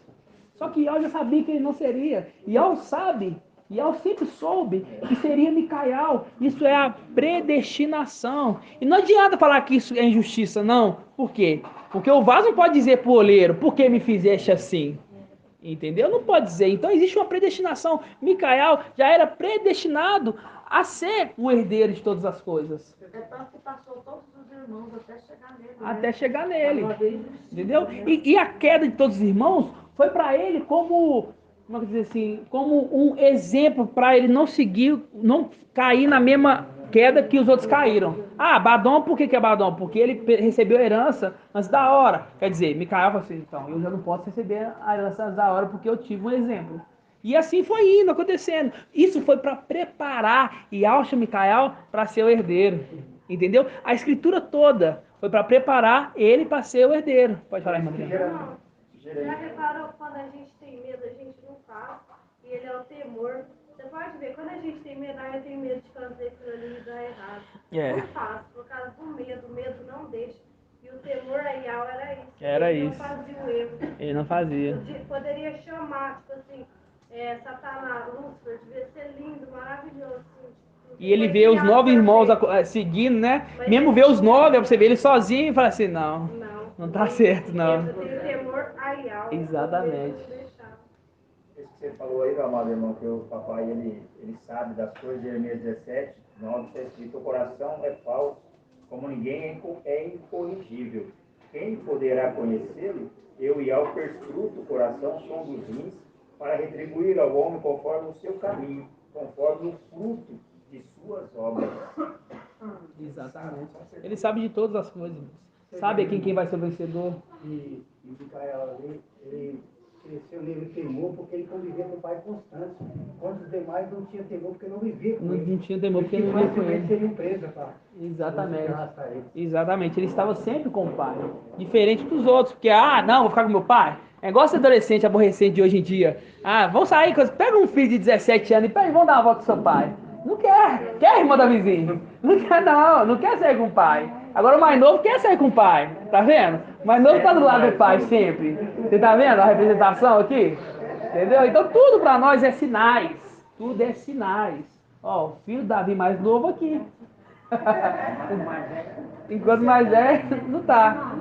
Só que Ial já sabia que ele não seria. Ial sempre soube que seria Micael. Isso é a predestinação. E não adianta falar que isso é injustiça, não. Por quê? Porque o vaso não pode dizer pro oleiro, por que me fizeste assim? Entendeu? Não pode dizer. Então existe uma predestinação. Micael já era predestinado a ser o herdeiro de todas as coisas. É tanto que passou todos os irmãos até chegar nele. Até chegar nele. Entendeu? E a queda de todos os irmãos foi para ele como dizer assim, como um exemplo para ele não seguir, não cair na mesma queda que os outros caíram. Abadom, por que Abadom? Porque ele recebeu a herança antes da hora. Quer dizer, Micael falou assim, então, eu já não posso receber a herança antes da hora porque eu tive um exemplo. E assim foi indo, acontecendo. Isso foi para preparar Ialcha Micael para ser o herdeiro. Entendeu? A escritura toda foi para preparar ele para ser o herdeiro. Pode falar, irmã Adriana. Já reparou quando a gente tem medo, a gente não faz, e ele é o temor. Você pode ver, quando a gente tem medo, eu tenho medo de fazer aquilo ali e dar errado. Não faz, por causa do medo, o medo não deixa. E o temor a Ial era isso. Ele não fazia o erro. Ele não fazia. Poderia chamar, tipo assim, Satanás, Lúcifer, devia ser lindo, maravilhoso. Assim, e ele vê os 9 irmãos seguindo, né? Mesmo ver os 9, você vê ele sozinho e fala assim, não tá certo, não. Eu tenho temor a Ial. Exatamente. Isso que você falou aí, meu amado irmão, que o papai, ele sabe das coisas, de Jeremias 17, 9, está escrito, o coração é falso, como ninguém é incorrigível. Quem poderá conhecê-lo? Eu e Ial perscruto o coração, som dos rins, para retribuir ao homem conforme o seu caminho, conforme o fruto de suas obras. Exatamente. Ele sabe de todas as coisas. Sabe quem vai ser o vencedor? E Micael, ele cresceu nele, temor, porque ele convivia com o pai constante. Quando os demais não tinham temor, porque não vivia com ele. Não tinha temor, porque não vivia com ele. Seriam presa, pá. Exatamente. Exatamente. Ele estava sempre com o pai. Diferente dos outros. Porque, não, vou ficar com meu pai. É igual esse adolescente aborrecente de hoje em dia. Vamos sair, pega um filho de 17 anos e vamos dar uma volta com seu pai. Não quer. Quer, irmã da vizinha? Não quer, não quer sair com o pai. Agora o mais novo quer sair com o pai. Tá vendo? O mais novo tá do lado do pai sempre. Você tá vendo a representação aqui? Entendeu? Então tudo pra nós é sinais. Tudo é sinais. Ó, o filho Davi mais novo aqui. Enquanto mais velho, não tá.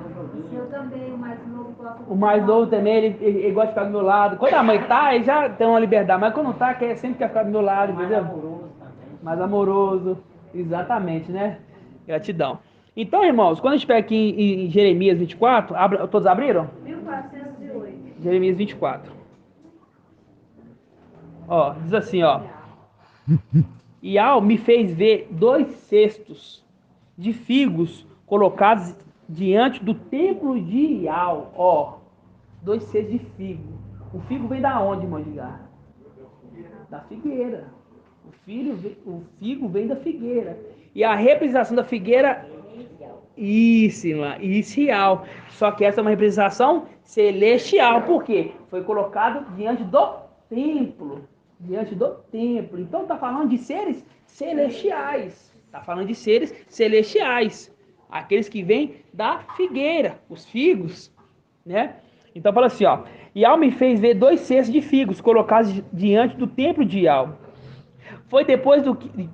Eu também, o mais novo gosta. O mais novo também, ele gosta de ficar do meu lado. Quando a mãe tá, ele já tem uma liberdade. Mas quando não tá, sempre quer ficar do meu lado, entendeu? Mais amoroso. Exatamente, né? Gratidão. Então, irmãos, quando a gente pega aqui em Jeremias 24, todos abriram? 1408. Jeremias 24. Ó, diz assim, ó. Ial me fez ver 2 cestos de figos colocados diante do templo de Ial. Ó, 2 cestos de figo. O figo vem da onde, irmão Edgar? Da figueira. O figo vem da figueira. E a representação da figueira, Ial. Só que essa é uma representação celestial. Por quê? Foi colocado diante do templo. Diante do templo. Então está falando de seres celestiais. Está falando de seres celestiais. Aqueles que vêm da figueira. Os figos. Né? Então fala assim, ó. Ial me fez ver 2 cestos de figos colocados diante do templo de Ial. Foi depois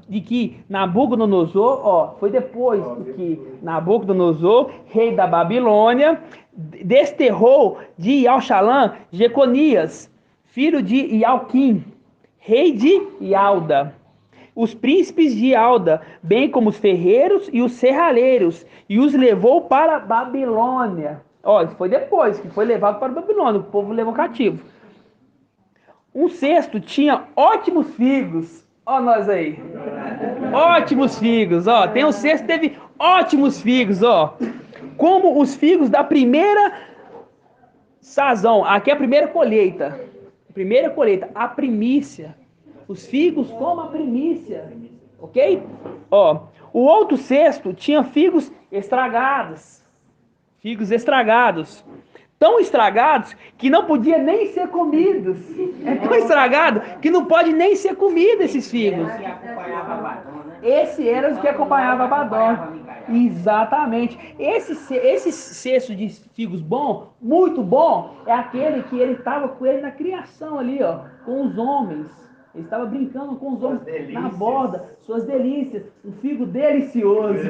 de que Nabucodonosor, rei da Babilônia, desterrou de Ial-Shalã Jeconias, filho de Ialquim, rei de Ialda, os príncipes de Ialda, bem como os ferreiros e os serralheiros, e os levou para a Babilônia. Isso foi depois que foi levado para a Babilônia, o povo levou cativo. Um cesto tinha ótimos figos. Ó nós aí. Ótimos figos, ó. Tem um cesto que teve ótimos figos, ó. Como os figos da primeira sazão. Aqui é a primeira colheita. A primícia. Os figos como a primícia. Ok? Ó. O outro cesto tinha figos estragados. tão estragados que não podia nem ser comidos. É tão estragado que não pode nem ser comido esses figos. Esse era os que acompanhava Abaddon. Exatamente. Esse cesto de figos bom, muito bom, é aquele que ele estava com ele na criação ali, ó, com os homens. Ele estava brincando com os homens na borda, suas delícias. Um figo delicioso.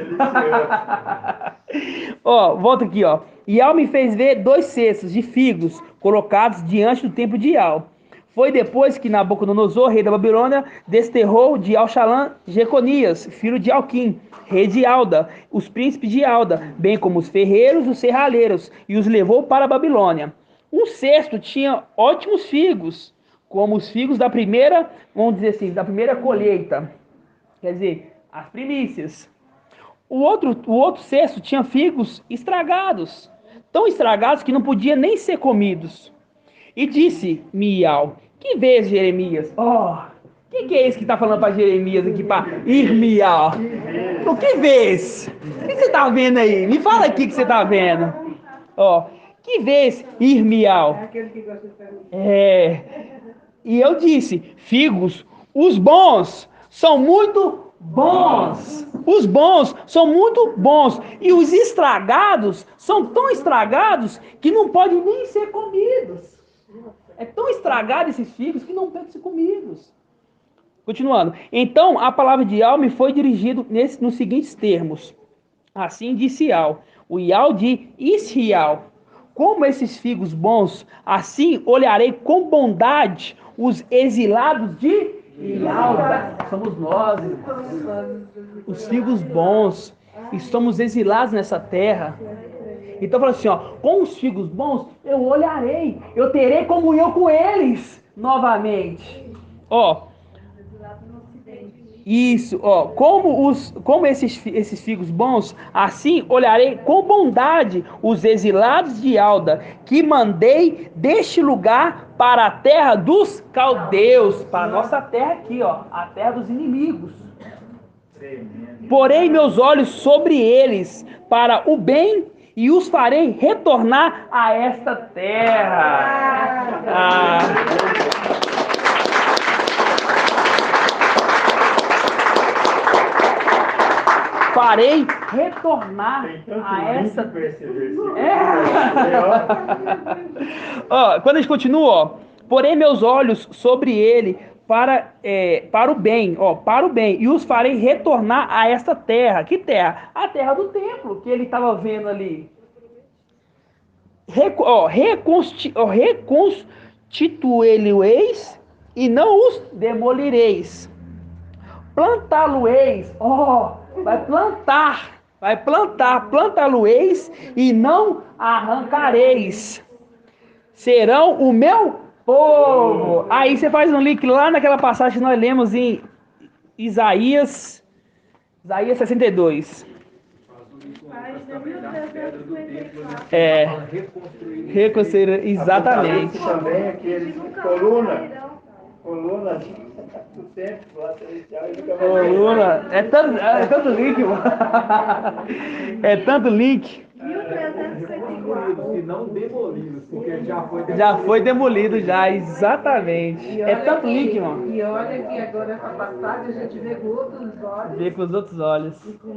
Ó, volta aqui, ó. Ial me fez ver 2 cestos de figos colocados diante do templo de Ial. Foi depois que Nabucodonosor, rei da Babilônia, desterrou de Alxalã Jeconias, filho de Alquim, rei de Alda, os príncipes de Alda, bem como os ferreiros e os serralheiros, e os levou para a Babilônia. Um cesto tinha ótimos figos, como os figos da primeira, vamos dizer assim, da primeira colheita. Quer dizer, as primícias. O outro cesto tinha figos estragados, tão estragados que não podiam nem ser comidos. E disse Mial: que vês, Jeremias? O que é isso que está falando para Jeremias aqui, para Irmial? O que vês? O que você está vendo aí? Me fala aqui o que você está vendo. Que vês, Irmial? E eu disse: figos, os bons são muito bons. Os bons são muito bons. E os estragados são tão estragados que não podem nem ser comidos. É tão estragado esses figos que não podem ser comidos. Continuando. Então a palavra de Ial me foi dirigida nos seguintes termos. Assim disse Ial, o Ial de Israel: como esses figos bons, assim olharei com bondade os exilados de Ial. Somos nós, os figos bons. Estamos exilados nessa terra. Então fala assim, com os figos bons eu olharei, eu terei comunhão com eles novamente. Isso, como esses figos bons, assim olharei com bondade os exilados de Alda, que mandei deste lugar para a terra dos caldeus, para a nossa terra aqui, a terra dos inimigos. Porei meus olhos sobre eles para o bem e os farei retornar a esta terra. Farei retornar a essa... Quando a gente continua, porei meus olhos sobre ele para o bem, para o bem, e os farei retornar a esta terra. Que terra? A terra do templo, que ele estava vendo ali. Reconstituí-lo-eis e não os demolireis. Plantá-lo-eis, vai plantar, plantá-lo-eis e não arrancareis. Serão o meu povo. Aí você faz um link lá naquela passagem que nós lemos em Isaías 62. Reconstruir, exatamente. Também aqueles coluna do templo lá celestial. Coluna, é tanto link, mano. É tanto link. 1374. E não demolidos, porque já foi demolido, exatamente. É tanto link, mano. E olha que agora essa passagem a gente vê com outros olhos. Vê com os outros olhos. E com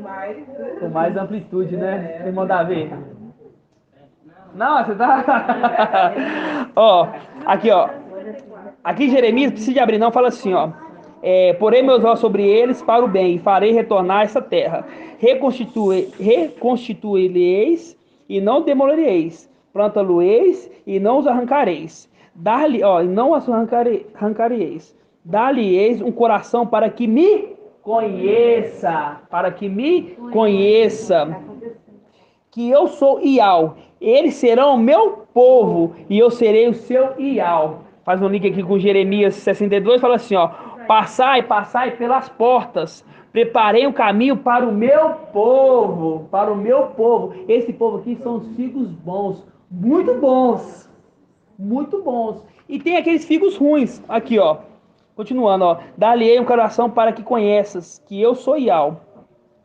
mais amplitude, né? Irmão Davi. Não, você tá... Aqui, Aqui Jeremias, precisa de abrir não, fala assim, porei meus olhos sobre eles para o bem e farei retornar essa terra. Reconstituí-eis e não demolireis. Planta-lo-eis e não os arrancareis. Dar-lhe, e não os arrancareis. Dar-lhe-eis um coração para que me conheça. Que eu sou Ial. Eles serão o meu povo e eu serei o seu Ial. Faz um link aqui com Jeremias 62, fala assim, passai pelas portas, preparei um caminho para o meu povo, Esse povo aqui são os figos bons, muito bons, E tem aqueles figos ruins, aqui, continuando, dar-lhe um coração para que conheças que eu sou Ial,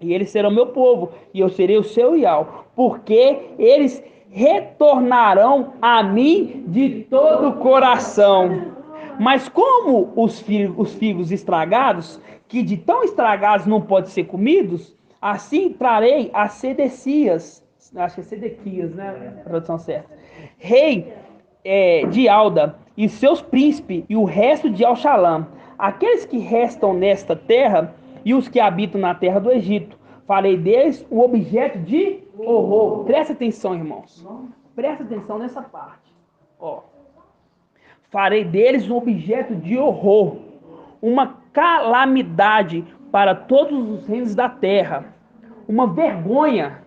e eles serão meu povo, e eu serei o seu Ial, porque eles retornarão a mim de todo o coração. Mas como os figos estragados, que de tão estragados não podem ser comidos, assim trarei a Sedecias, acho que é Sedequias, né? A tradução certa. Rei de Alda e seus príncipes e o resto de Alxalã, aqueles que restam nesta terra e os que habitam na terra do Egito. Farei deles um objeto de horror. Presta atenção, irmãos. Presta atenção nessa parte. Ó. Farei deles um objeto de horror, uma calamidade para todos os reinos da terra, uma vergonha,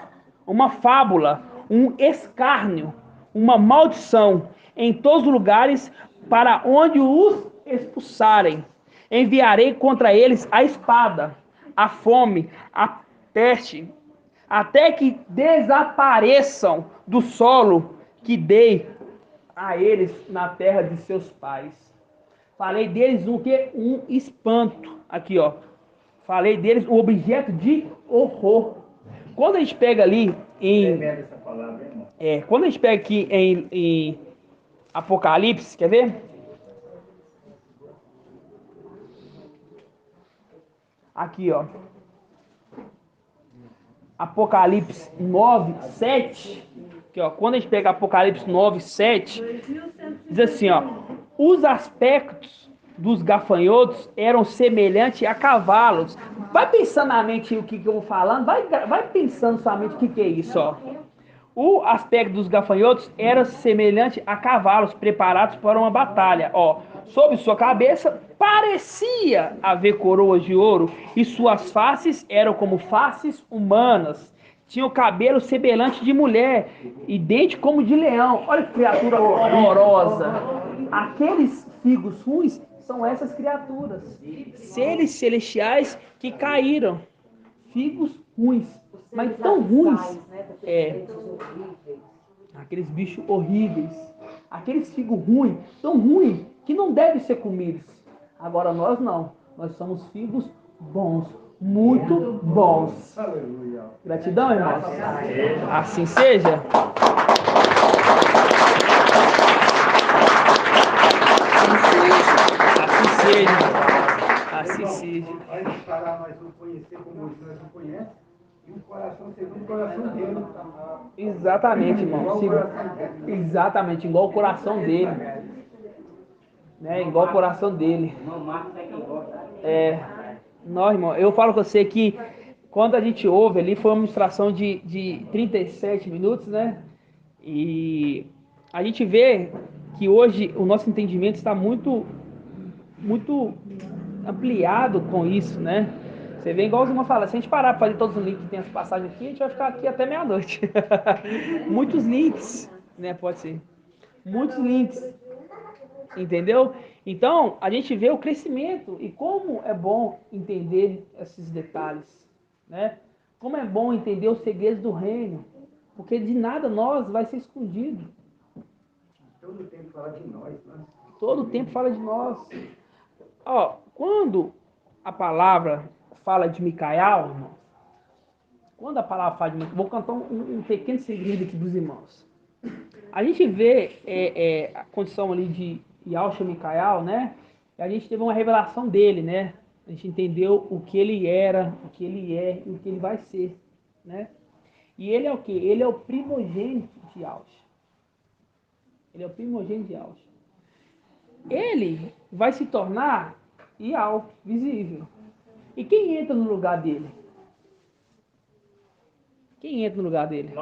uma fábula, um escárnio, uma maldição em todos os lugares para onde os expulsarem. Enviarei contra eles a espada, a fome, a peste, até que desapareçam do solo que dei a eles na terra de seus pais. Falei deles um espanto. Aqui, ó. Falei deles um objeto de horror. Quando a gente pega ali em... quando a gente pega aqui em Apocalipse, quer ver? Aqui, ó. Apocalipse 9, 7. Aqui, ó. Quando a gente pega Apocalipse 9, 7, diz assim, ó. Os aspectos dos gafanhotos eram semelhantes a cavalos. Vai pensando na mente o que eu vou falando. Vai pensando sua mente o que é isso, ó. O aspecto dos gafanhotos era semelhante a cavalos preparados para uma batalha. Ó, sobre sua cabeça parecia haver coroas de ouro e suas faces eram como faces humanas. Tinham cabelo semelhante de mulher e dente como de leão. Olha que criatura horrorosa. Aqueles figos ruins são essas criaturas. Seres celestiais que caíram. Figos ruins. Mas tão ruins. Aqueles bichos horríveis. Aqueles figos ruins. Tão ruins que não devem ser comidos. Agora nós não. Nós somos figos bons. Muito bons. Gratidão, irmãos. Assim seja. Assim seja. Assim seja. Vai parar nós não conhecer como nós não conhecemos. E o coração segundo o coração dele. Exatamente, irmão. Exatamente, igual o coração dele. Né? Igual o coração dele. Não, irmão, eu falo com você que quando a gente ouve ali, foi uma ministração de 37 minutos, né? E a gente vê que hoje o nosso entendimento está muito ampliado com isso, né? Você vê igual os irmãos falam, se a gente parar para fazer todos os links que tem as passagens aqui, a gente vai ficar aqui até meia-noite. Muitos links, né? Pode ser. Muitos links. Entendeu? Então, a gente vê o crescimento e como é bom entender esses detalhes, né? Como é bom entender os segredos do reino, porque de nada nós vai ser escondido. Todo tempo fala de nós, né? Todo tempo fala de nós. Ó, quando a palavra fala de Micael, irmão, quando a palavra fala de Micael, vou cantar um pequeno segredo aqui dos irmãos. A gente vê a condição ali de Yahshua Micael, né? E a gente teve uma revelação dele, né? A gente entendeu o que ele era, o que ele é e o que ele vai ser, né? E ele é o quê? Ele é o primogênito de Yahshua. Ele é o primogênito de Yahshua. Ele vai se tornar Yahweh, visível. E quem entra no lugar dele? Quem entra no lugar dele?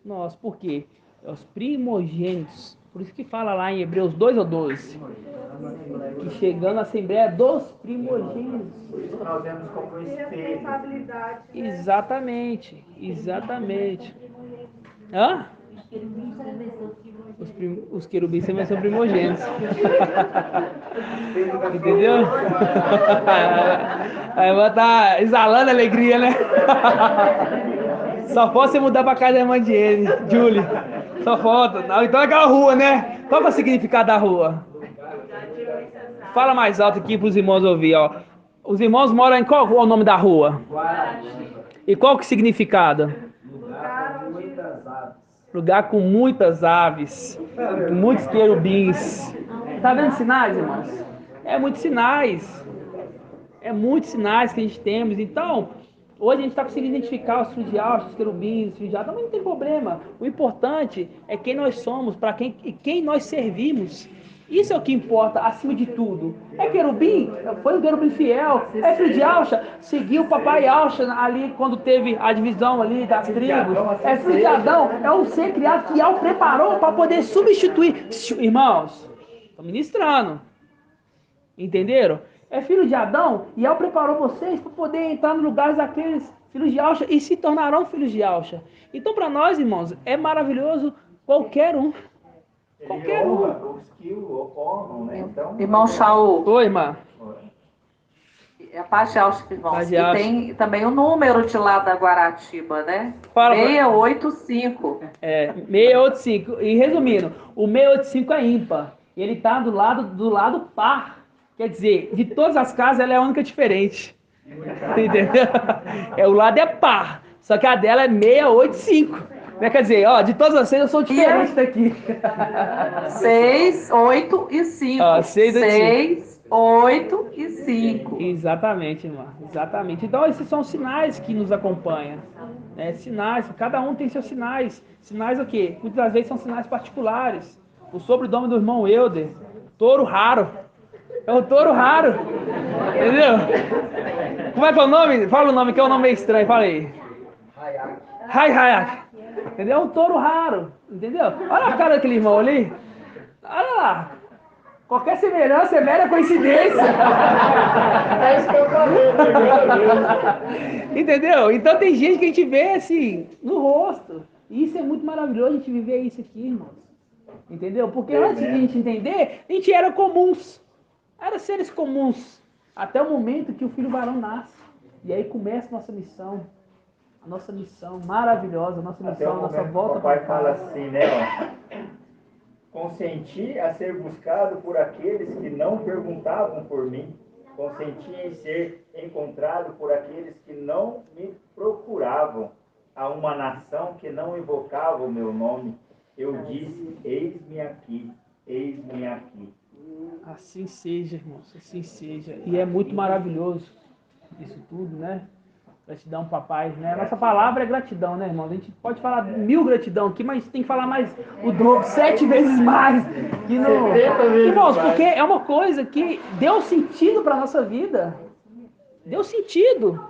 Nós, por quê? É os primogênitos. Por isso que fala lá em Hebreus 2 ou 12. Que chegando à Assembleia dos primogênitos. Nós vemos como responsabilidade. Exatamente. Hã? Os querubins também são primogênitos. Entendeu? Aí vai estar exalando alegria, né? Só pode você mudar pra casa da irmã de ele, Julie. Só falta. Então é aquela rua, né? Qual é o significado da rua? Fala mais alto aqui para os irmãos ouvir, ó. Os irmãos moram em qual é o nome da rua? E qual que é o significado? Lugar com muitas aves, com muitos querubins. Tá vendo sinais, irmãos? É muitos sinais. É muitos sinais que a gente temos. Então, hoje a gente está conseguindo identificar os filhos de Alcha, os querubins, os filhos de Alcha, mas não tem problema. O importante é quem nós somos, para quem nós servimos. Isso é o que importa, acima de tudo. É querubim, foi um querubim fiel. É filho de Alcha, seguiu o papai Alcha ali quando teve a divisão ali das tribos. É filho de Adão, é um ser criado que Al preparou para poder substituir. Irmãos, estou ministrando. Entenderam? É filho de Adão e Al preparou vocês para poder entrar no lugar daqueles filhos de Alcha e se tornarão filhos de Alcha. Então, para nós, irmãos, é maravilhoso qualquer um. Qualquer um. Os que o honram, né? Então, irmão Shaul. Oi, irmã. É a paz de Alcha, irmãos. E tem também o número de lá da Guaratiba, né? Fala, 685. 685. E resumindo, o 685 é ímpar. Ele está do lado par. Quer dizer, de todas as casas, ela é a única diferente. Entendeu? O lado é par. Só que a dela é 685. Quer dizer, de todas as seis eu sou diferente daqui. 6, 8 e 5. 6, 8 e 5. Exatamente, irmã. Exatamente. Então, esses são sinais que nos acompanham. Sinais, cada um tem seus sinais. Sinais o quê? Muitas das vezes são sinais particulares. O sobrenome do irmão Euder, touro raro. É o touro raro. Entendeu? Como é que é o nome? Fala o nome, que é um nome meio estranho. Fala aí. Hayak. Entendeu? É um touro raro. Entendeu? Olha a cara daquele irmão ali. Olha lá. Qualquer semelhança é mera coincidência. É isso que eu falei. Entendeu? Então tem gente que a gente vê assim, no rosto. E isso é muito maravilhoso a gente viver isso aqui, irmãos. Entendeu? Porque antes de a gente entender, a gente era comuns. Era seres comuns. Até o momento que o filho varão nasce. E aí começa a nossa missão. A nossa missão maravilhosa, a nossa missão, a nossa volta para o Pai fala assim, né? Consenti a ser buscado por aqueles que não perguntavam por mim. Consenti em ser encontrado por aqueles que não me procuravam. A uma nação que não invocava o meu nome. Eu disse, eis-me aqui, eis-me aqui. Assim seja, irmãos, assim seja. E é muito maravilhoso isso tudo, né? Gratidão, papai, né? Nossa palavra é gratidão, né, irmão? A gente pode falar 1000 gratidão aqui, mas tem que falar mais o dobro, 7 vezes mais. Que não... Irmãos, porque é uma coisa que deu sentido para nossa vida. Deu sentido.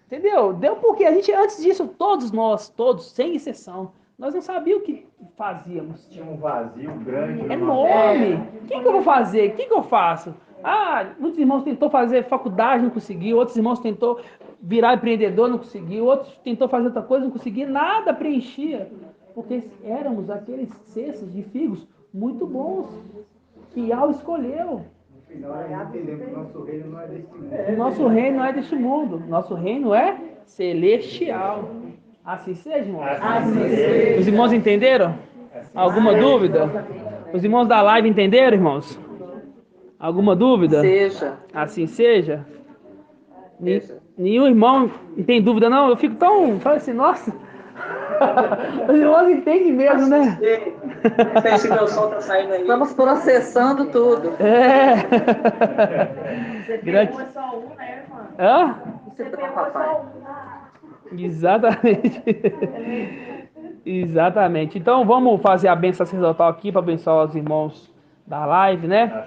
Entendeu? Deu porque a gente, antes disso, todos nós, todos, sem exceção, nós não sabíamos o que fazíamos. Tinha um vazio grande. Enorme. O que eu vou fazer? O que eu faço? Muitos irmãos tentou fazer faculdade, não conseguiu. Outros irmãos tentou virar empreendedor, não conseguiu. Outros tentou fazer outra coisa, não conseguia. Nada preenchia. Porque éramos aqueles cestos de figos muito bons que Al escolheu. No final, a gente entendeu que o nosso reino não é deste mundo. Nosso reino não é deste mundo. Nosso reino é celestial. Assim seja, irmãos? Assim seja. Os irmãos entenderam? Alguma dúvida? Os irmãos da live entenderam, irmãos? Alguma dúvida? Seja. Assim seja? Nenhum irmão tem dúvida, não? Eu fico tão... Falo assim, nossa... Os irmãos entendem mesmo, né? Esse meu som tá saindo aí. Estamos processando tudo. Você pegou só um, né, irmã? Hã? Você pegou só um. Exatamente. Exatamente. Então vamos fazer a bênção sacerdotal aqui para abençoar os irmãos da live, né?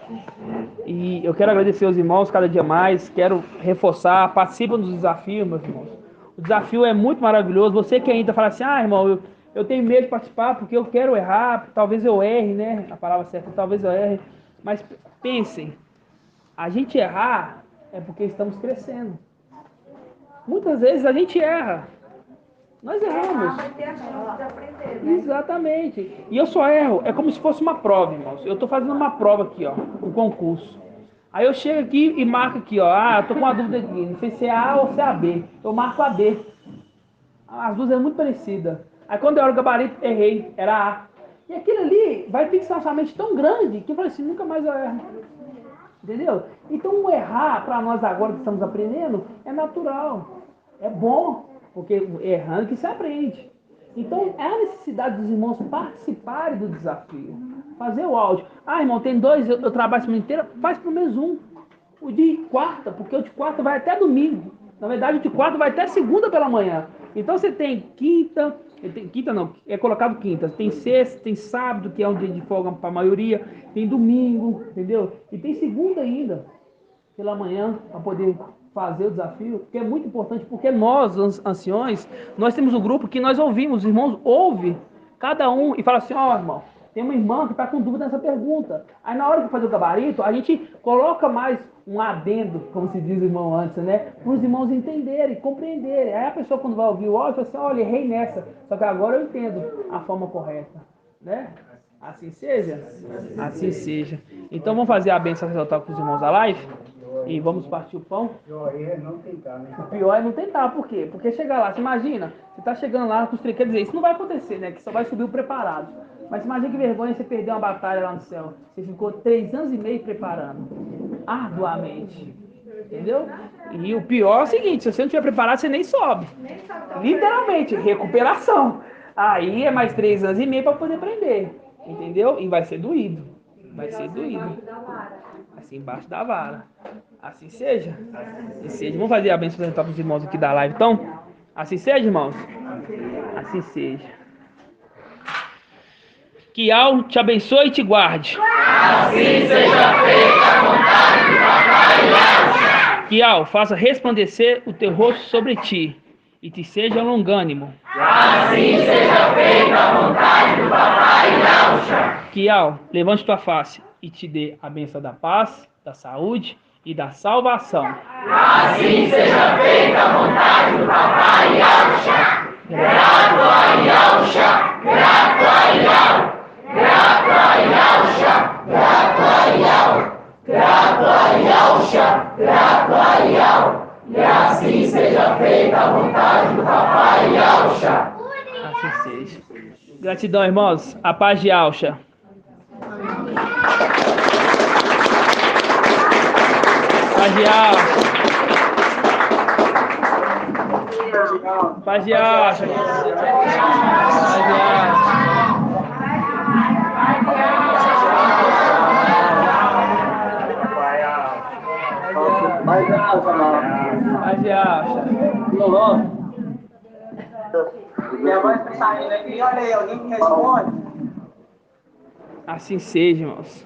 E eu quero agradecer aos irmãos cada dia mais. Quero reforçar, participam dos desafios, meus irmãos. O desafio é muito maravilhoso. Você que ainda fala assim, irmão, eu tenho medo de participar porque eu quero errar, talvez eu erre, né? A palavra certa, talvez eu erre. Mas pensem, a gente errar é porque estamos crescendo. Muitas vezes a gente erra. Nós erramos. Exatamente. E eu só erro. É como se fosse uma prova, irmãos. Eu estou fazendo uma prova aqui, ó, um concurso. Aí eu chego aqui e marco aqui, ó. Eu tô com uma dúvida aqui. Não sei se é A ou se é a B. Eu marco a B. As duas são muito parecidas. Aí quando eu olho o gabarito, errei. Era A. E aquilo ali vai fixar na sua mente tão grande que eu falei assim, nunca mais eu erro. Entendeu? Então o errar, para nós agora que estamos aprendendo, é natural. É bom. Porque errando que se aprende. Então, é a necessidade dos irmãos participarem do desafio. Fazer o áudio. Ah, irmão, tem 2, eu trabalho a semana inteira, faz pelo menos um. O de quarta, porque o de quarta vai até domingo. Na verdade, o de quarta vai até segunda pela manhã. Então, você tem quinta não, é colocado quinta. Tem sexta, tem sábado, que é um dia de folga para a maioria. Tem domingo, entendeu? E tem segunda ainda, pela manhã, para poder fazer o desafio, que é muito importante, porque nós, anciões, nós temos um grupo que nós ouvimos, os irmãos ouvem cada um e fala assim, ó, irmão, tem uma irmã que está com dúvida nessa pergunta. Aí na hora de fazer o gabarito, a gente coloca mais um adendo, como se diz o irmão antes, né? Para os irmãos entenderem, compreenderem. Aí a pessoa quando vai ouvir o áudio, fala assim, olha, errei nessa, só que agora eu entendo a forma correta, né? Assim seja? Assim seja. Então vamos fazer a bênção sacerdotal com os irmãos da live? E vamos partir o pão? O pior é não tentar, né? O pior é não tentar, por quê? Porque chegar lá, você imagina, você tá chegando lá com os três, quer dizer, isso não vai acontecer, né? Que só vai subir o preparado. Mas imagina que vergonha você perder uma batalha lá no céu. Você ficou 3 anos e meio preparando, arduamente. Entendeu? E o pior é o seguinte, se você não estiver preparado, você nem sobe. Literalmente, recuperação. Aí é mais 3 anos e meio para poder aprender. Entendeu? E vai ser doído. Vai ser doído. Assim embaixo da vara. Assim seja. Assim seja. Vamos fazer a bênção para os irmãos aqui da live, então? Assim seja, irmãos? Assim seja. Que Al te abençoe e te guarde. Assim seja feita a vontade do Papai Yahshua. Que Al faça resplandecer o teu rosto sobre ti e te seja longânimo. Assim seja feita a vontade do Papai Yahshua. Que Al levante tua face e te dê a bênção da paz, da saúde e da salvação. Assim seja feita a vontade do Papai Yahshua. Grato a Yahshua, grato a Yahshua. Grato a Yahshua, grato a Yahshua, grato a Yahshua, grato a Yahshua. E assim seja feita a vontade do Papai Yahshua. Assim seja. Gratidão, irmãos. A paz de Yahshua. Paz de Yahshua. Paz de Yahshua. Paz de Yahshua. Paz de Yahshua. Minha voz tá saindo aqui, olha aí, alguém que responde? Assim seja, irmãos.